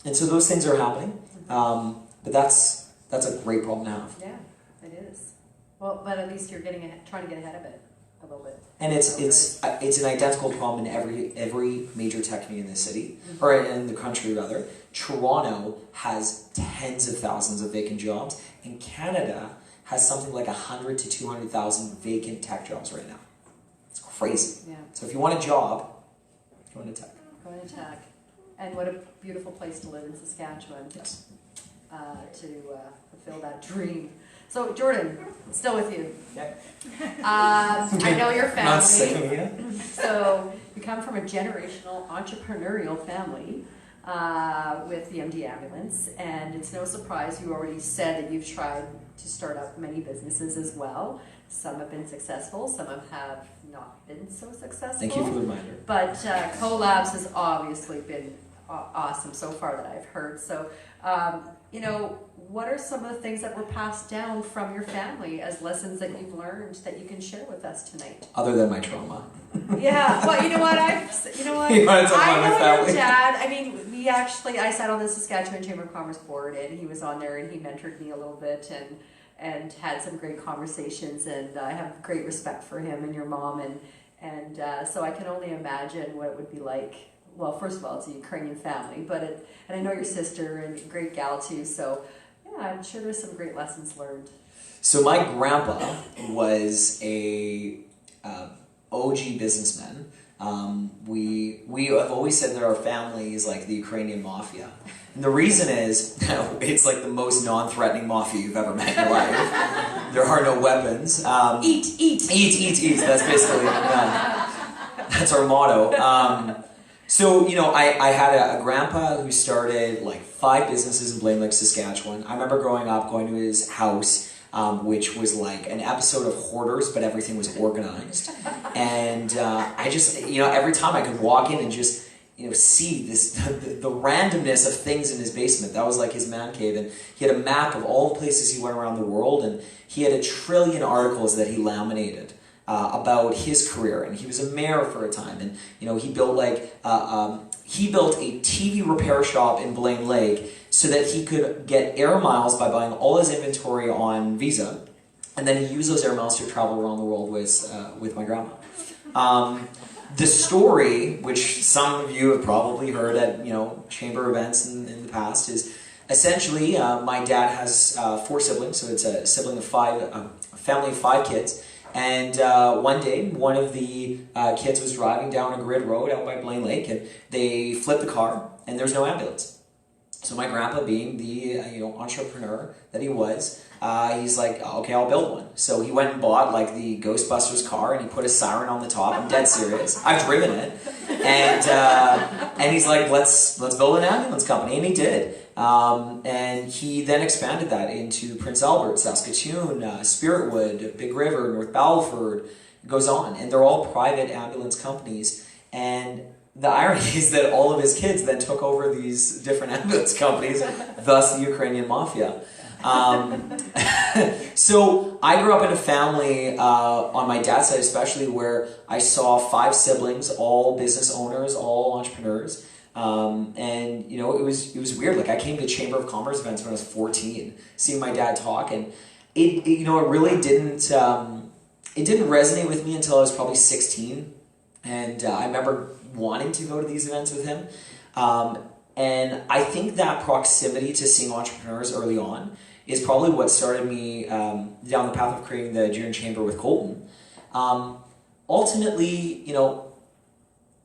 B: And so those things are happening. But that's a great problem to have.
C: Yeah, it is. Well, but at least you're trying to get ahead of it a little bit.
B: And it's an identical problem in every major tech community in the city, or in the country rather. Toronto has tens of thousands of vacant jobs, and Canada has something like 100 to 200,000 vacant tech jobs right now. It's crazy.
C: Yeah.
B: So if you want a job, go into tech.
C: Go into tech. And what a beautiful place to live in Saskatchewan.
B: Yes.
C: To fulfill that dream. So Jordan, still with you.
B: Okay.
C: I know your family.
B: Not sick of me.
C: So you come from a generational entrepreneurial family with the MD Ambulance, and it's no surprise you already said that you've tried to start up many businesses as well. Some have been successful, some have not been so successful.
B: Thank you for the reminder.
C: But Collabs has obviously been awesome so far that I've heard. So, what are some of the things that were passed down from your family as lessons that you've learned that you can share with us tonight?
B: Other than my trauma.
C: Yeah, well, you know what?
B: You want to talk about my family?
C: Your dad. I mean, I sat on the Saskatchewan Chamber of Commerce board, and he was on there, and he mentored me a little bit, and had some great conversations, and I have great respect for him and your mom, and so I can only imagine what it would be like. Well, first of all, it's a Ukrainian family, and I know your sister, and a great gal too, so yeah, I'm sure there's some great lessons learned.
B: So my grandpa was a OG businessman. We have always said that our family is like the Ukrainian mafia. And the reason is, it's like the most non-threatening mafia you've ever met in your life. There are no weapons.
C: Eat.
B: That's basically, that's our motto. So, I had a grandpa who started like 5 businesses in Blaine Lake, Saskatchewan. I remember growing up, going to his house, which was like an episode of Hoarders, but everything was organized. And I just, every time I could walk in and just, see the randomness of things in his basement. That was like his man cave. And he had a map of all the places he went around the world, and he had 1 trillion articles that he laminated about his career. And he was a mayor for a time, and he built he built a TV repair shop in Blaine Lake so that he could get air miles by buying all his inventory on Visa, and then he used those air miles to travel around the world with my grandma. The story, which some of you have probably heard at chamber events in the past, is essentially my dad has 4 siblings, so it's a sibling of 5, a family of 5 kids. And one day, one of the kids was driving down a grid road out by Blaine Lake, and they flipped the car, and there's no ambulance. So my grandpa, being the entrepreneur that he was, he's like, okay, I'll build one. So he went and bought like the Ghostbusters car, and he put a siren on the top. I'm dead serious. I've driven it, and he's like, let's build an ambulance company, and he did. And he then expanded that into Prince Albert, Saskatoon, Spiritwood, Big River, North Battleford. It goes on, and they're all private ambulance companies. And the irony is that all of his kids then took over these different ambulance companies, thus the Ukrainian mafia. So I grew up in a family, on my dad's side especially, where I saw 5 siblings, all business owners, all entrepreneurs. And it was weird. Like, I came to Chamber of Commerce events when I was 14, seeing my dad talk, and it really didn't resonate with me until I was probably 16. And I remember wanting to go to these events with him. And I think that proximity to seeing entrepreneurs early on is probably what started me down the path of creating the Junior Chamber with Colton. Ultimately,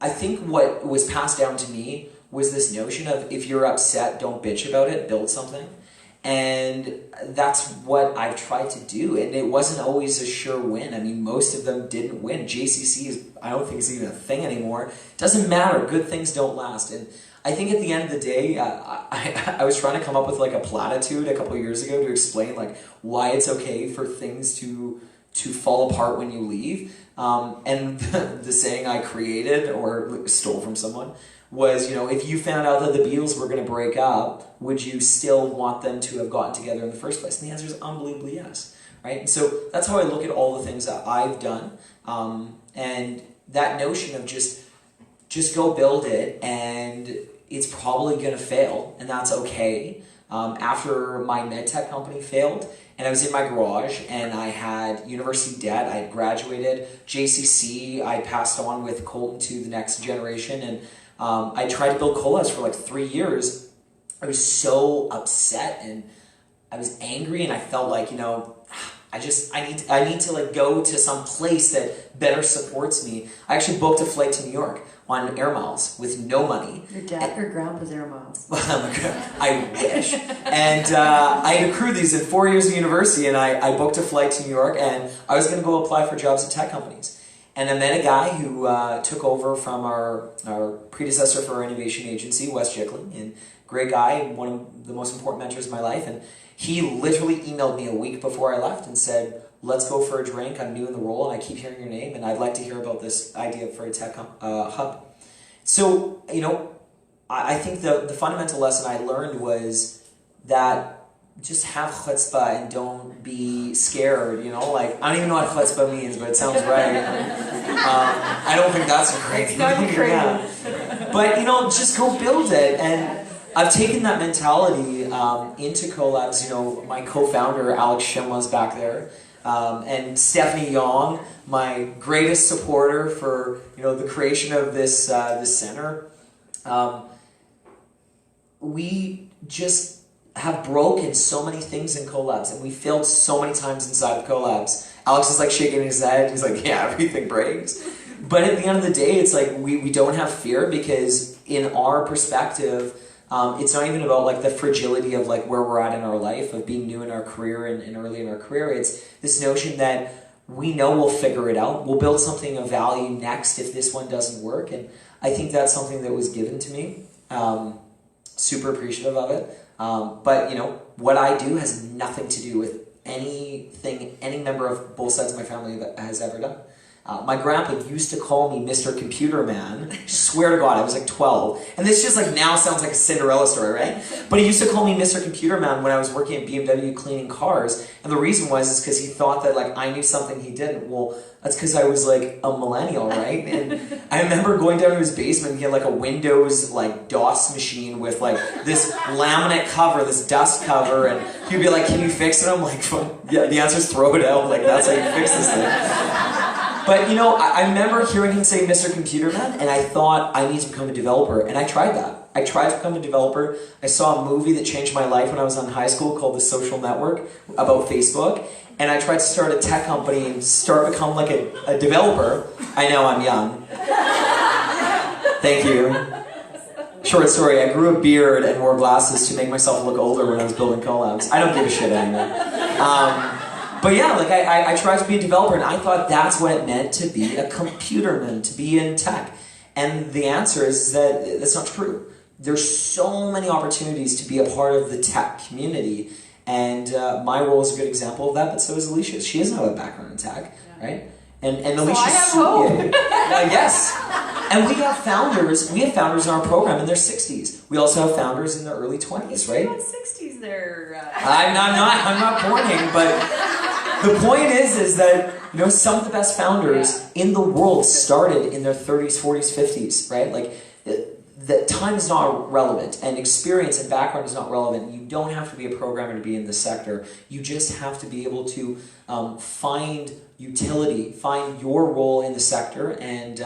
B: I think what was passed down to me was this notion of, if you're upset, don't bitch about it, build something. And that's what I've tried to do. And it wasn't always a sure win. I mean, most of them didn't win. JCC I don't think is even a thing anymore. It doesn't matter. Good things don't last. And I think at the end of the day, I was trying to come up with like a platitude a couple of years ago to explain like why it's okay for things to fall apart when you leave. And the saying I created or stole from someone was, if you found out that the Beatles were going to break up, would you still want them to have gotten together in the first place? And the answer is unbelievably yes, right? And so that's how I look at all the things that I've done. And that notion of just go build it, and it's probably going to fail, and that's okay. After my medtech company failed, and I was in my garage, and I had university debt, I had graduated, JCC, I passed on with Colton to the next generation, and I tried to build collabs for like 3 years. I was so upset, and I was angry, and I felt like, I need to like go to some place that better supports me. I actually booked a flight to New York on air miles with no money.
A: Your grandpa's air miles.
B: I wish. And I had accrued these in 4 years of university, and I booked a flight to New York, and I was going to go apply for jobs at tech companies. And I met a guy who took over from our predecessor for our innovation agency, Wes Jickling, and great guy, one of the most important mentors of my life. And he literally emailed me a week before I left and said, let's go for a drink. I'm new in the role, and I keep hearing your name, and I'd like to hear about this idea for a tech hub. So, I think the fundamental lesson I learned was that just have chutzpah and don't be scared, like, I don't even know what chutzpah means, but it sounds right. I don't think that's a great thing. Yeah. But, just go build it. And I've taken that mentality into collabs. My co-founder, Alex Shimla's back there. And Stephanie Yong, my greatest supporter for, the creation of this center. We just have broken so many things in collabs, and we failed so many times inside of collabs. Alex is like shaking his head. He's like, yeah, everything breaks. But at the end of the day, it's like we don't have fear, because in our perspective, it's not even about like the fragility of like where we're at in our life, of being new in our career and early in our career. It's this notion that we know we'll figure it out. We'll build something of value next if this one doesn't work. And I think that's something that was given to me. Super appreciative of it. But, what I do has nothing to do with anything any member of both sides of my family has ever done. My grandpa used to call me Mr. Computer Man. Swear to God, I was like 12. And this just like now sounds like a Cinderella story, right? But he used to call me Mr. Computer Man when I was working at BMW cleaning cars. And the reason was because he thought that like I knew something he didn't. Well, that's because I was like a millennial, right? And I remember going down to his basement, he had like a Windows like DOS machine with like this laminate cover, this dust cover, and he'd be like, can you fix it? I'm like, yeah, the answer is throw it out. Like, that's how you fix this thing. But you know, I remember hearing him say Mr. Computer Man, and I thought I need to become a developer, and I tried that. I tried to become a developer. I saw a movie that changed my life when I was in high school called The Social Network about Facebook, and I tried to start a tech company and become like a developer. I know I'm young. Thank you. Short story, I grew a beard and wore glasses to make myself look older when I was building collabs. I don't give a shit anymore. But yeah, like I tried to be a developer, and I thought that's what it meant to be a computerman, to be in tech. And the answer is that that's not true. There's so many opportunities to be a part of the tech community, and my role is a good example of that, but so is Alisha. She doesn't have a background in tech, right? And Alisha,
C: I have hope.
B: yes. And we have founders in our program in their 60s. We also have founders in their early 20s, right?
C: About 60s there.
B: I'm not pointing, but the point is that you know some of the best founders in the world started in their 30s, 40s, 50s, right? Like the time is not relevant, and experience and background is not relevant. You don't have to be a programmer to be in this sector. You just have to be able to find utility, find your role in the sector, and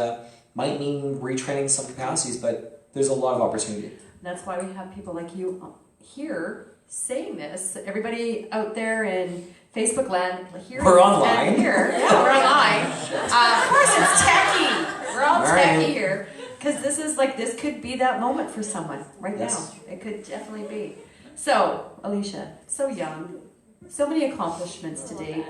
B: might mean retraining some capacities, but there's a lot of opportunity.
C: That's why we have people like you here saying this. Everybody out there in Facebook land, here
B: We're online.
C: and here. Yeah, we're online. Of course, it's techie. We're all techie here. Because this could be that moment for someone right now. It could definitely be. So, Alisha, so young, so many accomplishments to date.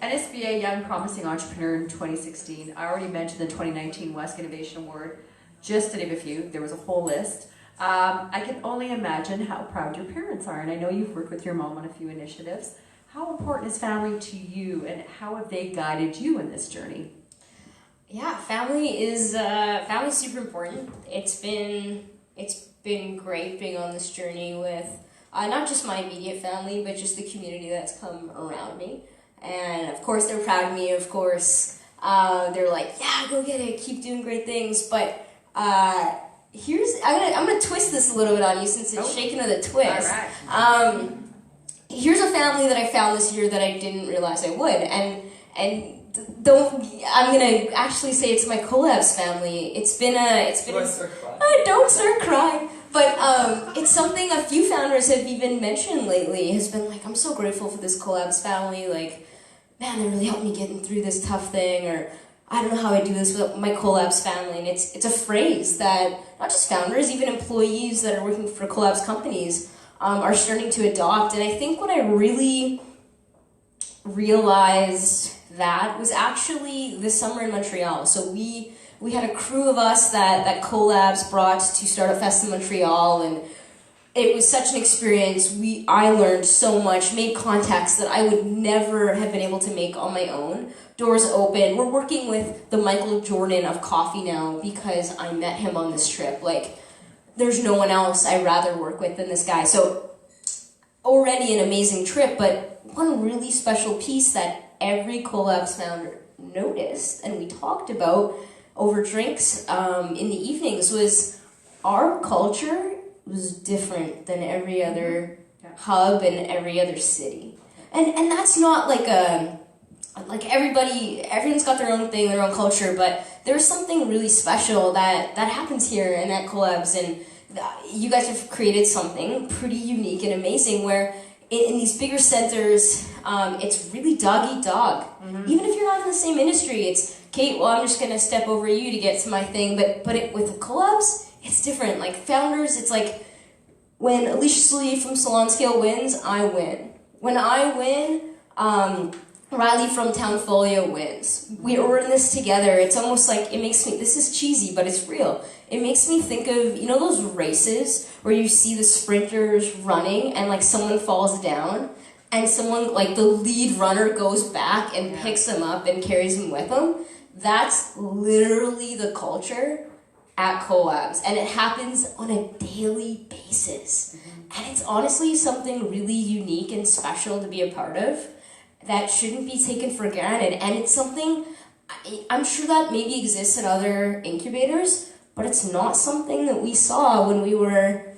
C: NSBA Young Promising Entrepreneur in 2016. I already mentioned the 2019 West Innovation Award. Just to name a few, there was a whole list. I can only imagine how proud your parents are, and I know you've worked with your mom on a few initiatives. How important is family to you, and how have they guided you in this journey?
D: Yeah, family is super important. It's been great being on this journey with not just my immediate family, but just the community that's come around me. And of course, they're proud of me. Of course, they're like, "Yeah, go get it, keep doing great things." But I'm gonna twist this a little bit on you since it's shaking of the twist.
C: All right.
D: Here's a family that I found this year that I didn't realize I would, and. I'm gonna actually say it's my collabs family. Don't start crying. But it's something a few founders have even mentioned lately. Has been like, I'm so grateful for this collabs family. Like, man, they really helped me getting through this tough thing. Or I don't know how I do this with my collabs family. And it's a phrase that not just founders, even employees that are working for collabs companies are starting to adopt. And I think what I really realized that was actually this summer in Montreal. So we had a crew of us that collabs brought to Startup Fest in Montreal, and it was such an experience. I learned so much, made contacts that I would never have been able to make on my own. Doors open. We're working with the Michael Jordan of coffee now because I met him on this trip. Like, there's no one else I'd rather work with than this guy. So already an amazing trip, but one really special piece that every collabs founder noticed and we talked about over drinks in the evenings was our culture was different than every other hub and every other city. And that's not like everyone's got their own thing, their own culture, but there's something really special that happens here and at collabs, and you guys have created something pretty unique and amazing where in these bigger centers, it's really dog eat dog. Mm-hmm. Even if you're not in the same industry, it's, Kate, well, I'm just going to step over you to get to my thing. But with the collabs, it's different. Like founders, it's like when Alisha Sully from Salon Scale wins, I win. When I win, Riley from Townfolio wins. We're in this together. It's almost like, it makes me, this is cheesy, but it's real. It makes me think of, you know those races where you see the sprinters running and like someone falls down and someone, like the lead runner goes back and picks them up and carries them with them? That's literally the culture at collabs, and it happens on a daily basis. Mm-hmm. And it's honestly something really unique and special to be a part of that shouldn't be taken for granted. And it's something, I'm sure that maybe exists at other incubators, but it's not something that we saw when we were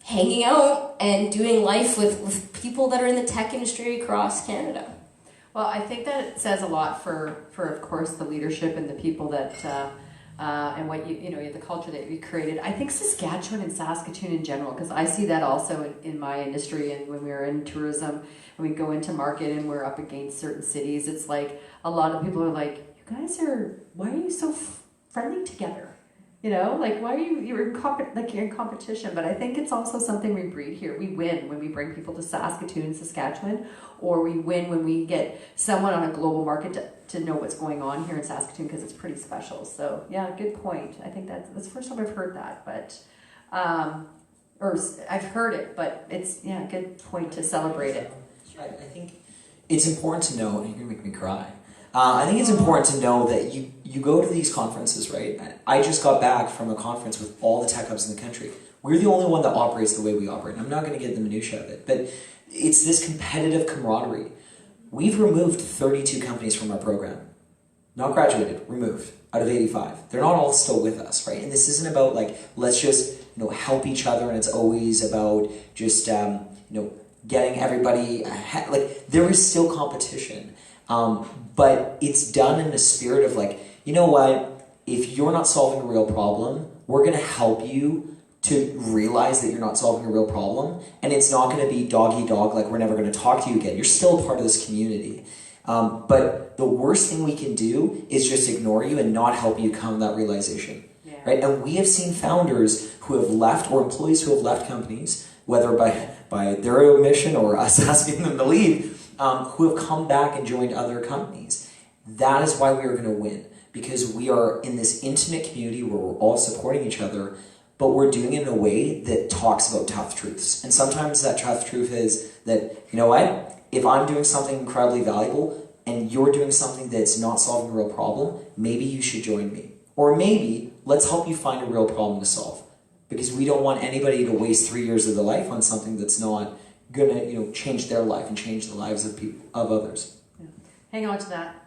D: hanging out and doing life with people that are in the tech industry across Canada.
A: Well, I think that it says a lot for of course, the leadership and the people that, and what you know, the culture that you created. I think Saskatchewan and Saskatoon in general, because I see that also in my industry, and when we're in tourism, when we go into market and we're up against certain cities, it's like a lot of people are like, you guys why are you so friendly together? You know, like why are you're in competition? But I think it's also something we breed here. We win when we bring people to Saskatoon and Saskatchewan, or we win when we get someone on a global market to know what's going on here in Saskatoon, because it's pretty special. So yeah, good point. I think that's the first time I've heard that, but or I've heard it, but it's a good point to celebrate it.
B: I think it's important to know, and you're gonna make me cry. I think it's important to know that you go to these conferences, right? I just got back from a conference with all the tech hubs in the country. We're the only one that operates the way we operate. I'm not going to get the minutiae of it, but it's this competitive camaraderie. We've removed 32 companies from our program. Not graduated, removed, out of 85. They're not all still with us, right? And this isn't about like, let's just help each other, and it's always about just getting everybody ahead. Like, there is still competition. But it's done in the spirit of like, you know what, if you're not solving a real problem, we're going to help you to realize that you're not solving a real problem. And it's not going to be dog eat dog, like we're never going to talk to you again. You're still a part of this community. But the worst thing we can do is just ignore you and not help you come to that realization. Yeah. Right? And we have seen founders who have left, or employees who have left companies, whether by their omission or us asking them to leave, who have come back and joined other companies. That is why we are going to win, because we are in this intimate community where we're all supporting each other, but we're doing it in a way that talks about tough truths. And sometimes that tough truth is that, you know what, if I'm doing something incredibly valuable and you're doing something that's not solving a real problem, maybe you should join me. Or maybe let's help you find a real problem to solve, because we don't want anybody to waste 3 years of their life on something that's not going to change their life and change the lives of others.
A: Yeah. Hang on to that.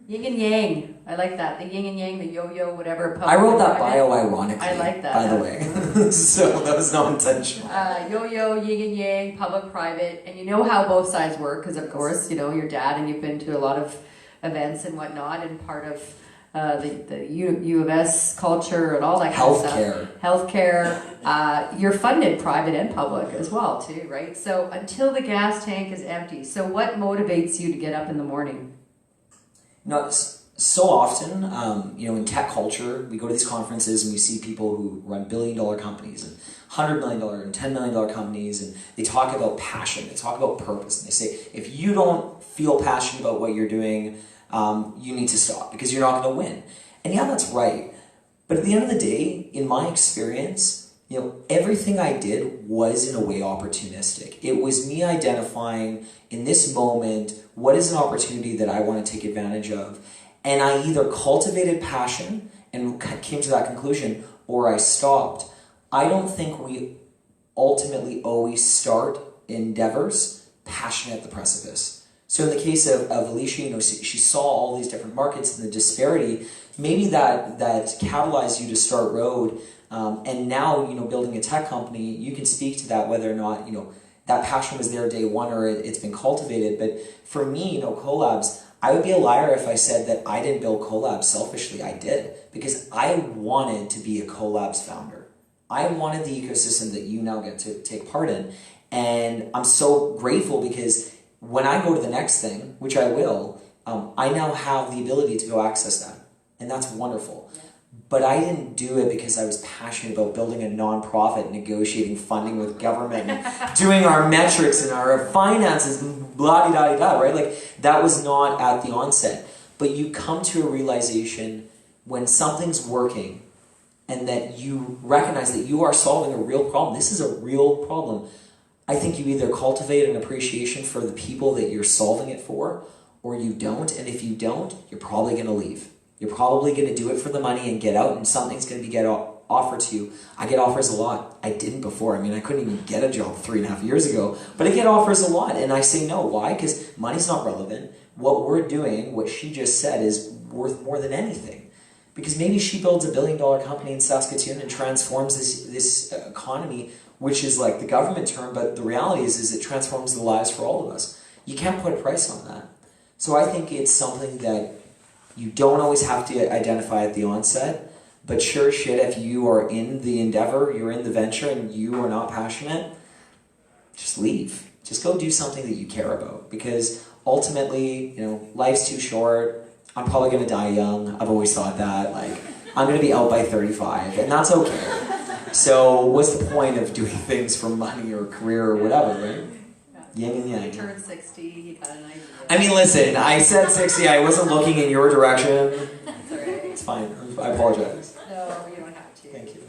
A: Yin and yang. I like that. The yin and yang, the yo-yo, whatever.
B: I wrote that bio ironically.
A: I like that.
B: By the way. So that was not intentional.
A: Yo-yo, yin and yang, public, private. And you know how both sides work, because of course, your dad, and you've been to a lot of events and whatnot, and part of the U of S culture and all that kind of stuff. Healthcare. You're funded private and public as well too, right? So until the gas tank is empty. So what motivates you to get up in the morning?
B: So often, in tech culture, we go to these conferences and we see people who run billion-dollar companies and $100 million and $10 million companies, and they talk about passion, they talk about purpose, and they say, if you don't feel passionate about what you're doing, you need to stop, because you're not going to win. And yeah, that's right. But at the end of the day, in my experience, everything I did was in a way opportunistic. It was me identifying in this moment, what is an opportunity that I want to take advantage of? And I either cultivated passion and came to that conclusion, or I stopped. I don't think we ultimately always start endeavors passionate at the precipice. So in the case of Alisha, she saw all these different markets and the disparity. Maybe that catalyzed you to start Road. And now, building a tech company, you can speak to that, whether or not, that passion was there day one or it's been cultivated. But for me, Collabs, I would be a liar if I said that I didn't build Collabs selfishly. I did, because I wanted to be a Collabs founder. I wanted the ecosystem that you now get to take part in. And I'm so grateful, because when I go to the next thing, which I will, I now have the ability to go access that. And that's wonderful. Yeah. But I didn't do it because I was passionate about building a nonprofit, negotiating funding with government, doing our metrics and our finances, blah-de-da-de-da, right? Like, that was not at the onset. But you come to a realization when something's working and that you recognize that you are solving a real problem. This is a real problem. I think you either cultivate an appreciation for the people that you're solving it for, or you don't. And if you don't, you're probably going to leave. You're probably going to do it for the money and get out, and something's going to be offered to you. I get offers a lot. I didn't before. I mean, I couldn't even get a job 3.5 years ago, but I get offers a lot, and I say no. Why? Because money's not relevant. What we're doing, what she just said, is worth more than anything. Because maybe she builds a $1 billion company in Saskatoon and transforms this economy, which is like the government term, but the reality is it transforms the lives for all of us. You can't put a price on that. So I think it's something that you don't always have to identify at the onset, but sure shit, if you are in the endeavor, you're in the venture, and you are not passionate, just leave. Just go do something that you care about, because ultimately, life's too short. I'm probably going to die young. I've always thought that. Like, I'm going to be out by 35, and that's okay. So what's the point of doing things for money or career or whatever, right? Yin and yang.
C: He turned 60, he got an idea.
B: I mean, listen, I said 60. I wasn't looking in your direction.
C: It's all right.
B: It's fine. I apologize.
C: No, you don't have to.
B: Thank you.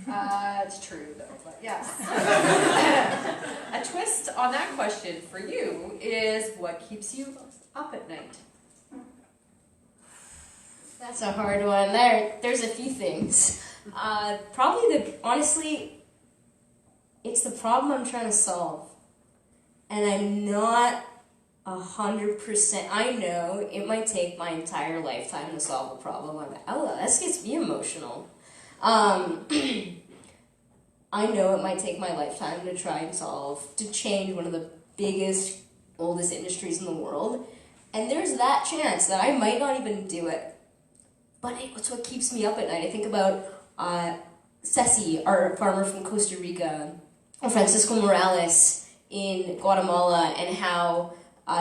C: It's true, though, but yes. A twist on that question for you is, what keeps you up at night?
D: That's a hard one. There's a few things. Honestly, it's the problem I'm trying to solve. And I'm not 100%, I know it might take my entire lifetime to solve a problem. I'm like, oh, that gets me emotional. I know it might take my lifetime to try and to change one of the biggest, oldest industries in the world. And there's that chance that I might not even do it. But it's what keeps me up at night. I think about Ceci, our farmer from Costa Rica, or Francisco Morales in Guatemala, and how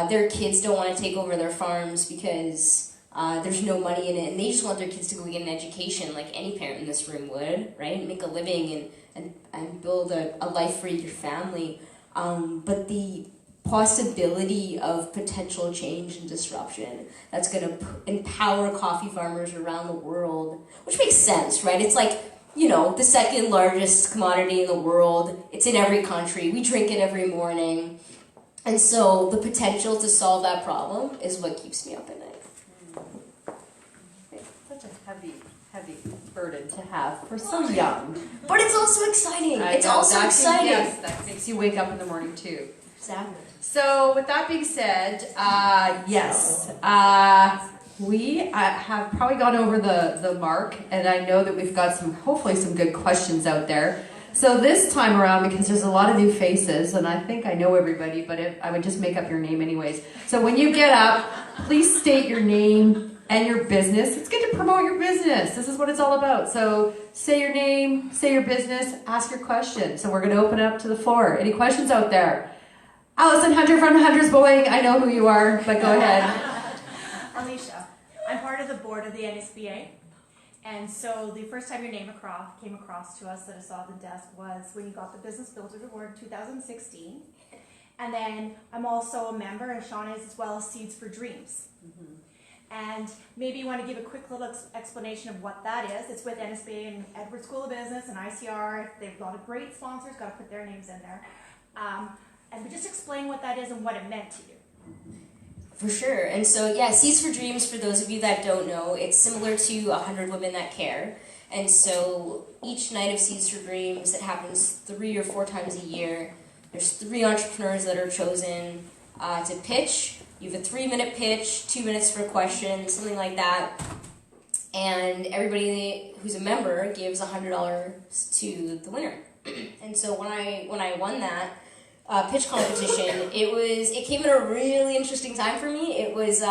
D: their kids don't want to take over their farms because there's no money in it, and they just want their kids to go get an education like any parent in this room would, right? Make a living and build a life for your family. But the possibility of potential change and disruption that's going to empower coffee farmers around the world, which makes sense, right? It's like, the second largest commodity in the world. It's in every country. We drink it every morning. And so the potential to solve that problem is what keeps me up at night.
C: Such a heavy burden to have for so young.
D: But it's also exciting. It's
C: know,
D: also exciting.
C: Yes, that makes you wake up in the morning too.
D: Exactly.
C: So with that being said, yes, we have probably gone over the mark, and I know that we've got hopefully some good questions out there. So this time around, because there's a lot of new faces, and I think I know everybody, but I would just make up your name anyways. So when you get up, please state your name and your business. It's good to promote your business. This is what it's all about. So say your name, say your business, ask your question. So we're going to open it up to the floor. Any questions out there? Allison Hunter from Hunter's Bowling. I know who you are, but go ahead.
E: Alisha, I'm part of the board of the NSBA. And so the first time your name came across to us that I saw at the desk was when you got the Business Builder Award in 2016. And then I'm also a member, and Sean is as well, as Seeds for Dreams. Mm-hmm. And maybe you want to give a quick little explanation of what that is. It's with NSBA and Edward School of Business and ICR. They've got a great sponsors, got to put their names in there. And just explain what that is and what it meant to you.
D: For sure. And so, yeah, Seeds for Dreams, for those of you that don't know, it's similar to 100 Women That Care. And so each night of Seeds for Dreams, it happens 3 or 4 times a year. There's 3 entrepreneurs that are chosen to pitch. You have a 3-minute pitch, 2 minutes for a question, something like that. And everybody who's a member gives $100 to the winner. And so when I won that pitch competition, it came at a really interesting time for me. It was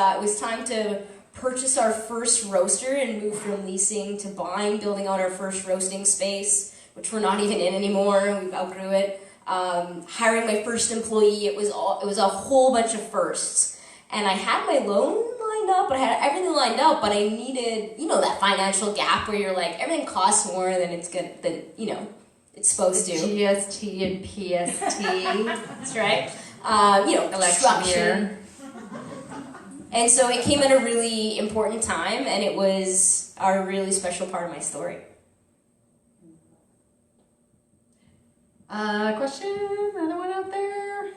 D: time to purchase our first roaster and move from leasing to buying, building out our first roasting space, which we're not even in anymore. We've outgrew it. Hiring my first employee. It was a whole bunch of firsts. And I had my loan lined up, I had everything lined up, but I needed, that financial gap where you're like, everything costs more than it's supposed to.
C: GST and PST.
D: That's right. Structure. And so it came at a really important time, and it was a really special part of my story.
C: Question? Another one out there?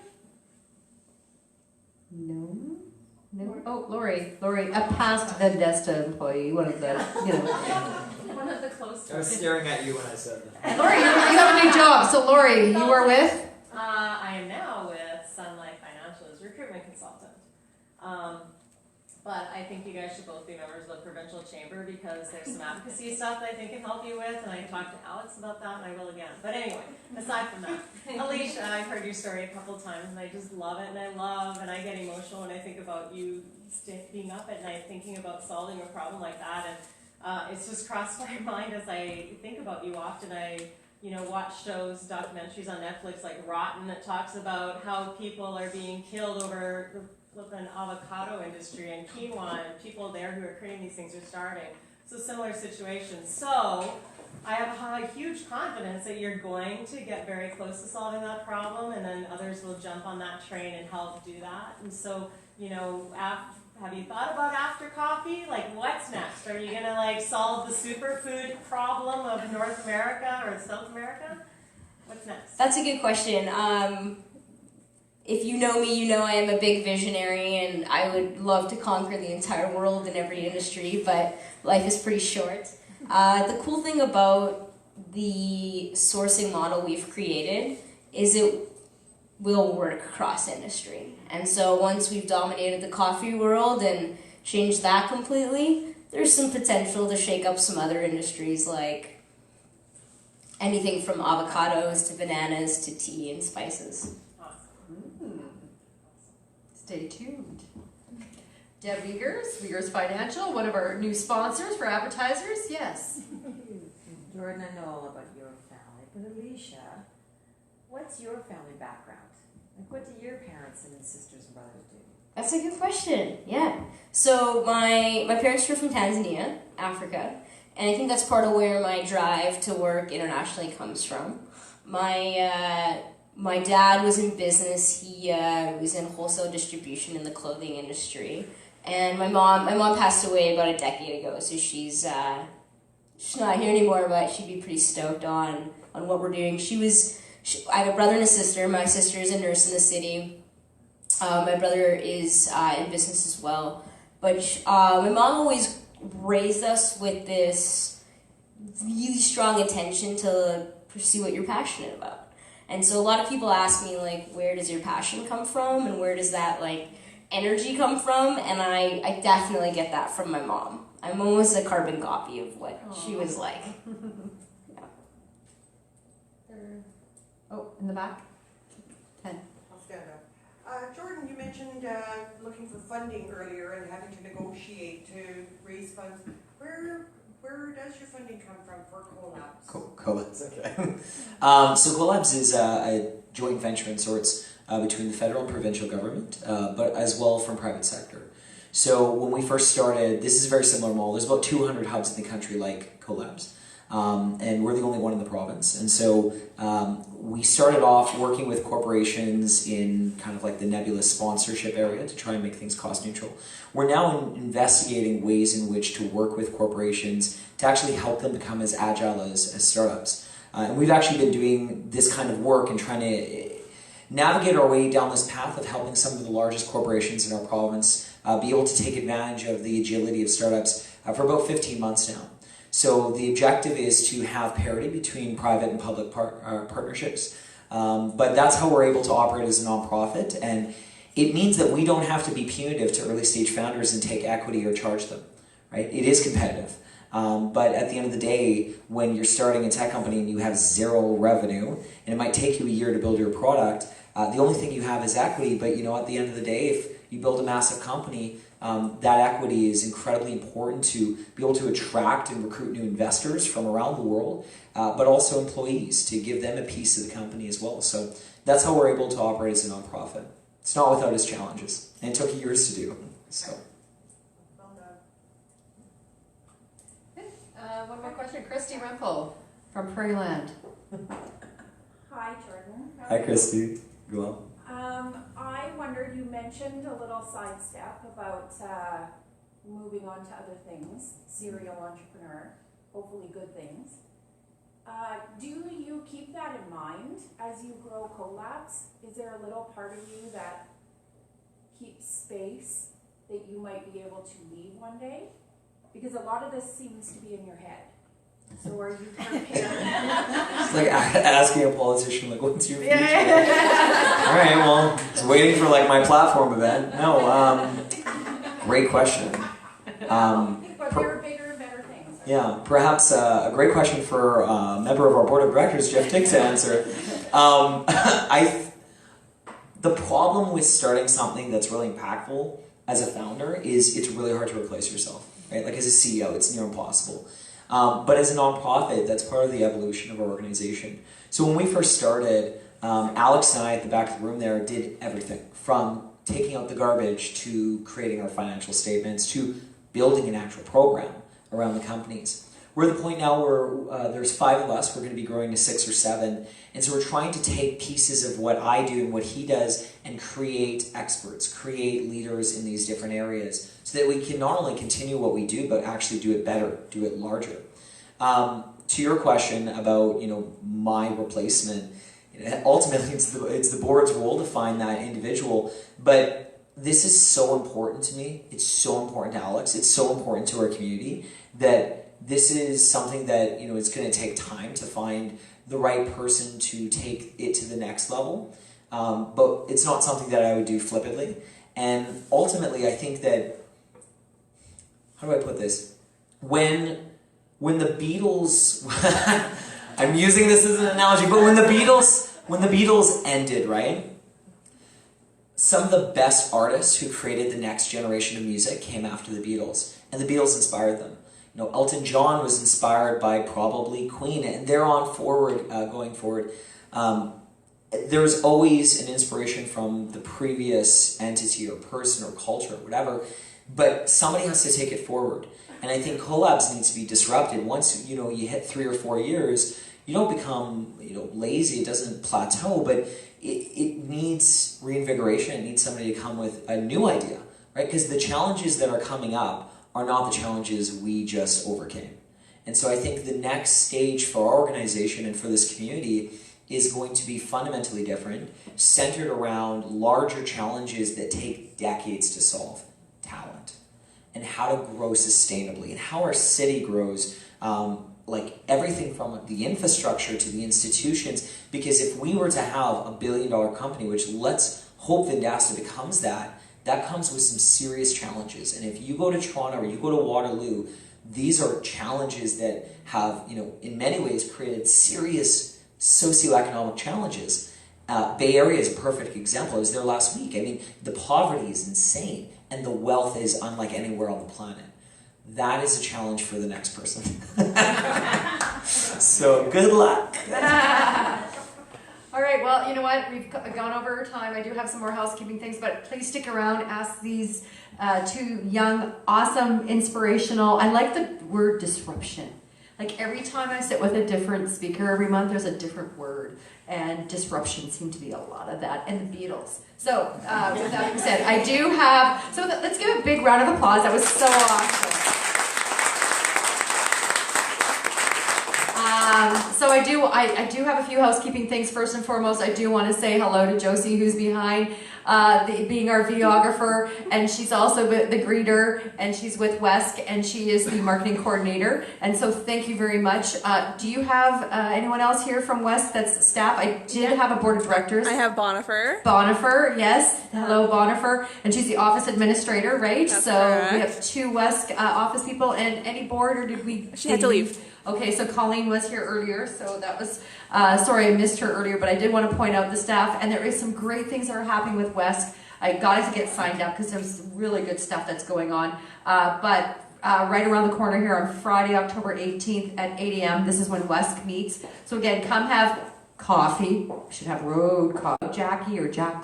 C: No? Oh, Lori, a past Vendesta employee, one of the,
E: One of the close.
F: I was staring at you when I said that.
C: Lori, you have a new job. So Lori, you are with?
G: I am now with Sunlight Financial as recruitment consultant. But I think you guys should both be members of the Provincial Chamber because there's some advocacy stuff that I think can help you with, and I talked to Alex about that, and I will again. But anyway, aside from that, Alisha, I've heard your story a couple of times, and I just love it, and I get emotional when I think about you being up at night thinking about solving a problem like that, and it's just crossed my mind as I think about you often. I watch shows, documentaries on Netflix like Rotten that talks about how people are being killed over an avocado industry and quinoa, and people there who are creating these things are starving. So similar situations. So I have a huge confidence that you're going to get very close to solving that problem, and then others will jump on that train and help do that. And so, have you thought about after coffee? Like, what's next? Are you gonna solve the superfood problem of North America or South America? What's next?
D: That's a good question. If you know me, you know I am a big visionary, and I would love to conquer the entire world in every industry, but life is pretty short. The cool thing about the sourcing model we've created is it will work across industry. And so once we've dominated the coffee world and changed that completely, there's some potential to shake up some other industries, like anything from avocados to bananas to tea and spices.
A: Stay tuned. Deb Wiegers Financial, one of our new sponsors for advertisers. Yes.
H: Jordan, I know all about your family, but Alisha, what's your family background? Like, what do your parents and sisters and brothers do?
D: That's a good question. Yeah. So my parents were from Tanzania, Africa, and I think that's part of where my drive to work internationally comes from. My dad was in business. He was in wholesale distribution in the clothing industry, and my mom passed away about a decade ago. So she's not here anymore, but she'd be pretty stoked on what we're doing. I have a brother and a sister. My sister is a nurse in the city. My brother is in business as well. But my mom always raised us with this really strong intention to pursue what you're passionate about. And so a lot of people ask me, like, where does your passion come from? And where does that, energy come from? And I definitely get that from my mom. I'm almost a carbon copy of what she was like.
A: Oh, in the back. 10.
I: I'll stand up. Jordan, you mentioned looking for funding earlier and having to negotiate to raise funds. Where does your funding come from for Collabs?
B: Collabs, okay. So Collabs is a joint venture in sorts between the federal and provincial government, but as well from private sector. So when we first started, this is a very similar model. There's about 200 hubs in the country like Collabs. And we're the only one in the province. And so we started off working with corporations in kind of like the nebulous sponsorship area to try and make things cost neutral. We're now investigating ways in which to work with corporations to actually help them become as agile as startups. And we've actually been doing this kind of work and trying to navigate our way down this path of helping some of the largest corporations in our province be able to take advantage of the agility of startups for about 15 months now. So the objective is to have parity between private and public partnerships, but that's how we're able to operate as a nonprofit, and it means that we don't have to be punitive to early stage founders and take equity or charge them, right? It is competitive, but at the end of the day, when you're starting a tech company and you have zero revenue, and it might take you a year to build your product, the only thing you have is equity, but at the end of the day, if you build a massive company, that equity is incredibly important to be able to attract and recruit new investors from around the world, but also employees to give them a piece of the company as well. So that's how we're able to operate as a nonprofit. It's not without its challenges, and it took years to do. So.
I: Well done.
A: One more question. Christy Rempel from Prairie Land.
J: Hi, Jordan.
B: Hi, Christy. Go on.
J: I wondered, you mentioned a little sidestep about moving on to other things, serial entrepreneur, hopefully good things. Do you keep that in mind as you grow Collabs? Is there a little part of you that keeps space that you might be able to leave one day? Because a lot of this seems to be in your head. So are you prepared?
B: It's like asking a politician, like, what's your future? All right, well, just waiting for like my platform event. No, Great question.
J: But we're bigger and better things.
B: Yeah, perhaps a great question for a member of our board of directors, Jeff Tick, to answer. The problem with starting something that's really impactful as a founder is it's really hard to replace yourself, right? Like as a CEO, it's near impossible. But as a nonprofit, that's part of the evolution of our organization. So when we first started, Alex and I at the back of the room there did everything from taking out the garbage to creating our financial statements to building an actual program around the companies. We're at the point now where there's 5 of us, we're going to be growing to 6 or 7, and so we're trying to take pieces of what I do and what he does and create experts, create leaders in these different areas so that we can not only continue what we do, but actually do it better, do it larger. To your question about, my replacement, ultimately it's the board's role to find that individual, but this is so important to me, it's so important to Alex, it's so important to our community that this is something that, it's going to take time to find the right person to take it to the next level, but it's not something that I would do flippantly, and ultimately I think that, how do I put this, when the Beatles, I'm using this as an analogy, but when the Beatles ended, right? Some of the best artists who created the next generation of music came after the Beatles, and the Beatles inspired them. Elton John was inspired by probably Queen, and they're on forward, going forward. There's always an inspiration from the previous entity or person or culture or whatever, but somebody has to take it forward. And I think collabs need to be disrupted. Once you hit 3 or 4 years, you don't become lazy. It doesn't plateau, but it needs reinvigoration. It needs somebody to come with a new idea, right? Because the challenges that are coming up are not the challenges we just overcame. And so I think the next stage for our organization and for this community is going to be fundamentally different, centered around larger challenges that take decades to solve. Talent, and how to grow sustainably, and how our city grows, like everything from the infrastructure to the institutions, because if we were to have $1 billion company, which let's hope Vendasta becomes that comes with some serious challenges. And if you go to Toronto or you go to Waterloo, these are challenges that have, in many ways created serious socioeconomic challenges. Bay Area is a perfect example. I was there last week. I mean, the poverty is insane, and the wealth is unlike anywhere on the planet. That is a challenge for the next person. So, good luck.
A: All right, well, you know what? We've gone over time. I do have some more housekeeping things, but please stick around. Ask these 2 young, awesome, inspirational. I like the word disruption. Like every time I sit with a different speaker every month, there's a different word. And disruption seemed to be a lot of that. And the Beatles. So, with that being said, I do have... So let's give a big round of applause. That was so awesome. So I do have a few housekeeping things. First and foremost, I do want to say hello to Josie, who's behind, being our videographer, and she's also the greeter, and she's with Wesk, and she is the marketing coordinator. And so thank you very much. Do you have anyone else here from Wesk that's staff? I did have a board of directors.
K: I have Bonifer.
A: Bonifer, yes. Hello, Bonifer. And she's the office administrator, right?
K: That's
A: so
K: correct.
A: We have 2 Wesk office people, and any board, or did we?
K: She had to leave.
A: Okay, so Colleen was here earlier, so that was, sorry I missed her earlier, but I did want to point out the staff, and there is some great things that are happening with Wesk. I got to get signed up because there's some really good stuff that's going on. But right around the corner here on Friday, October 18th at 8 a.m., this is when Wesk meets. So again, come have coffee. We should have road coffee. Jackie or Jacqueline.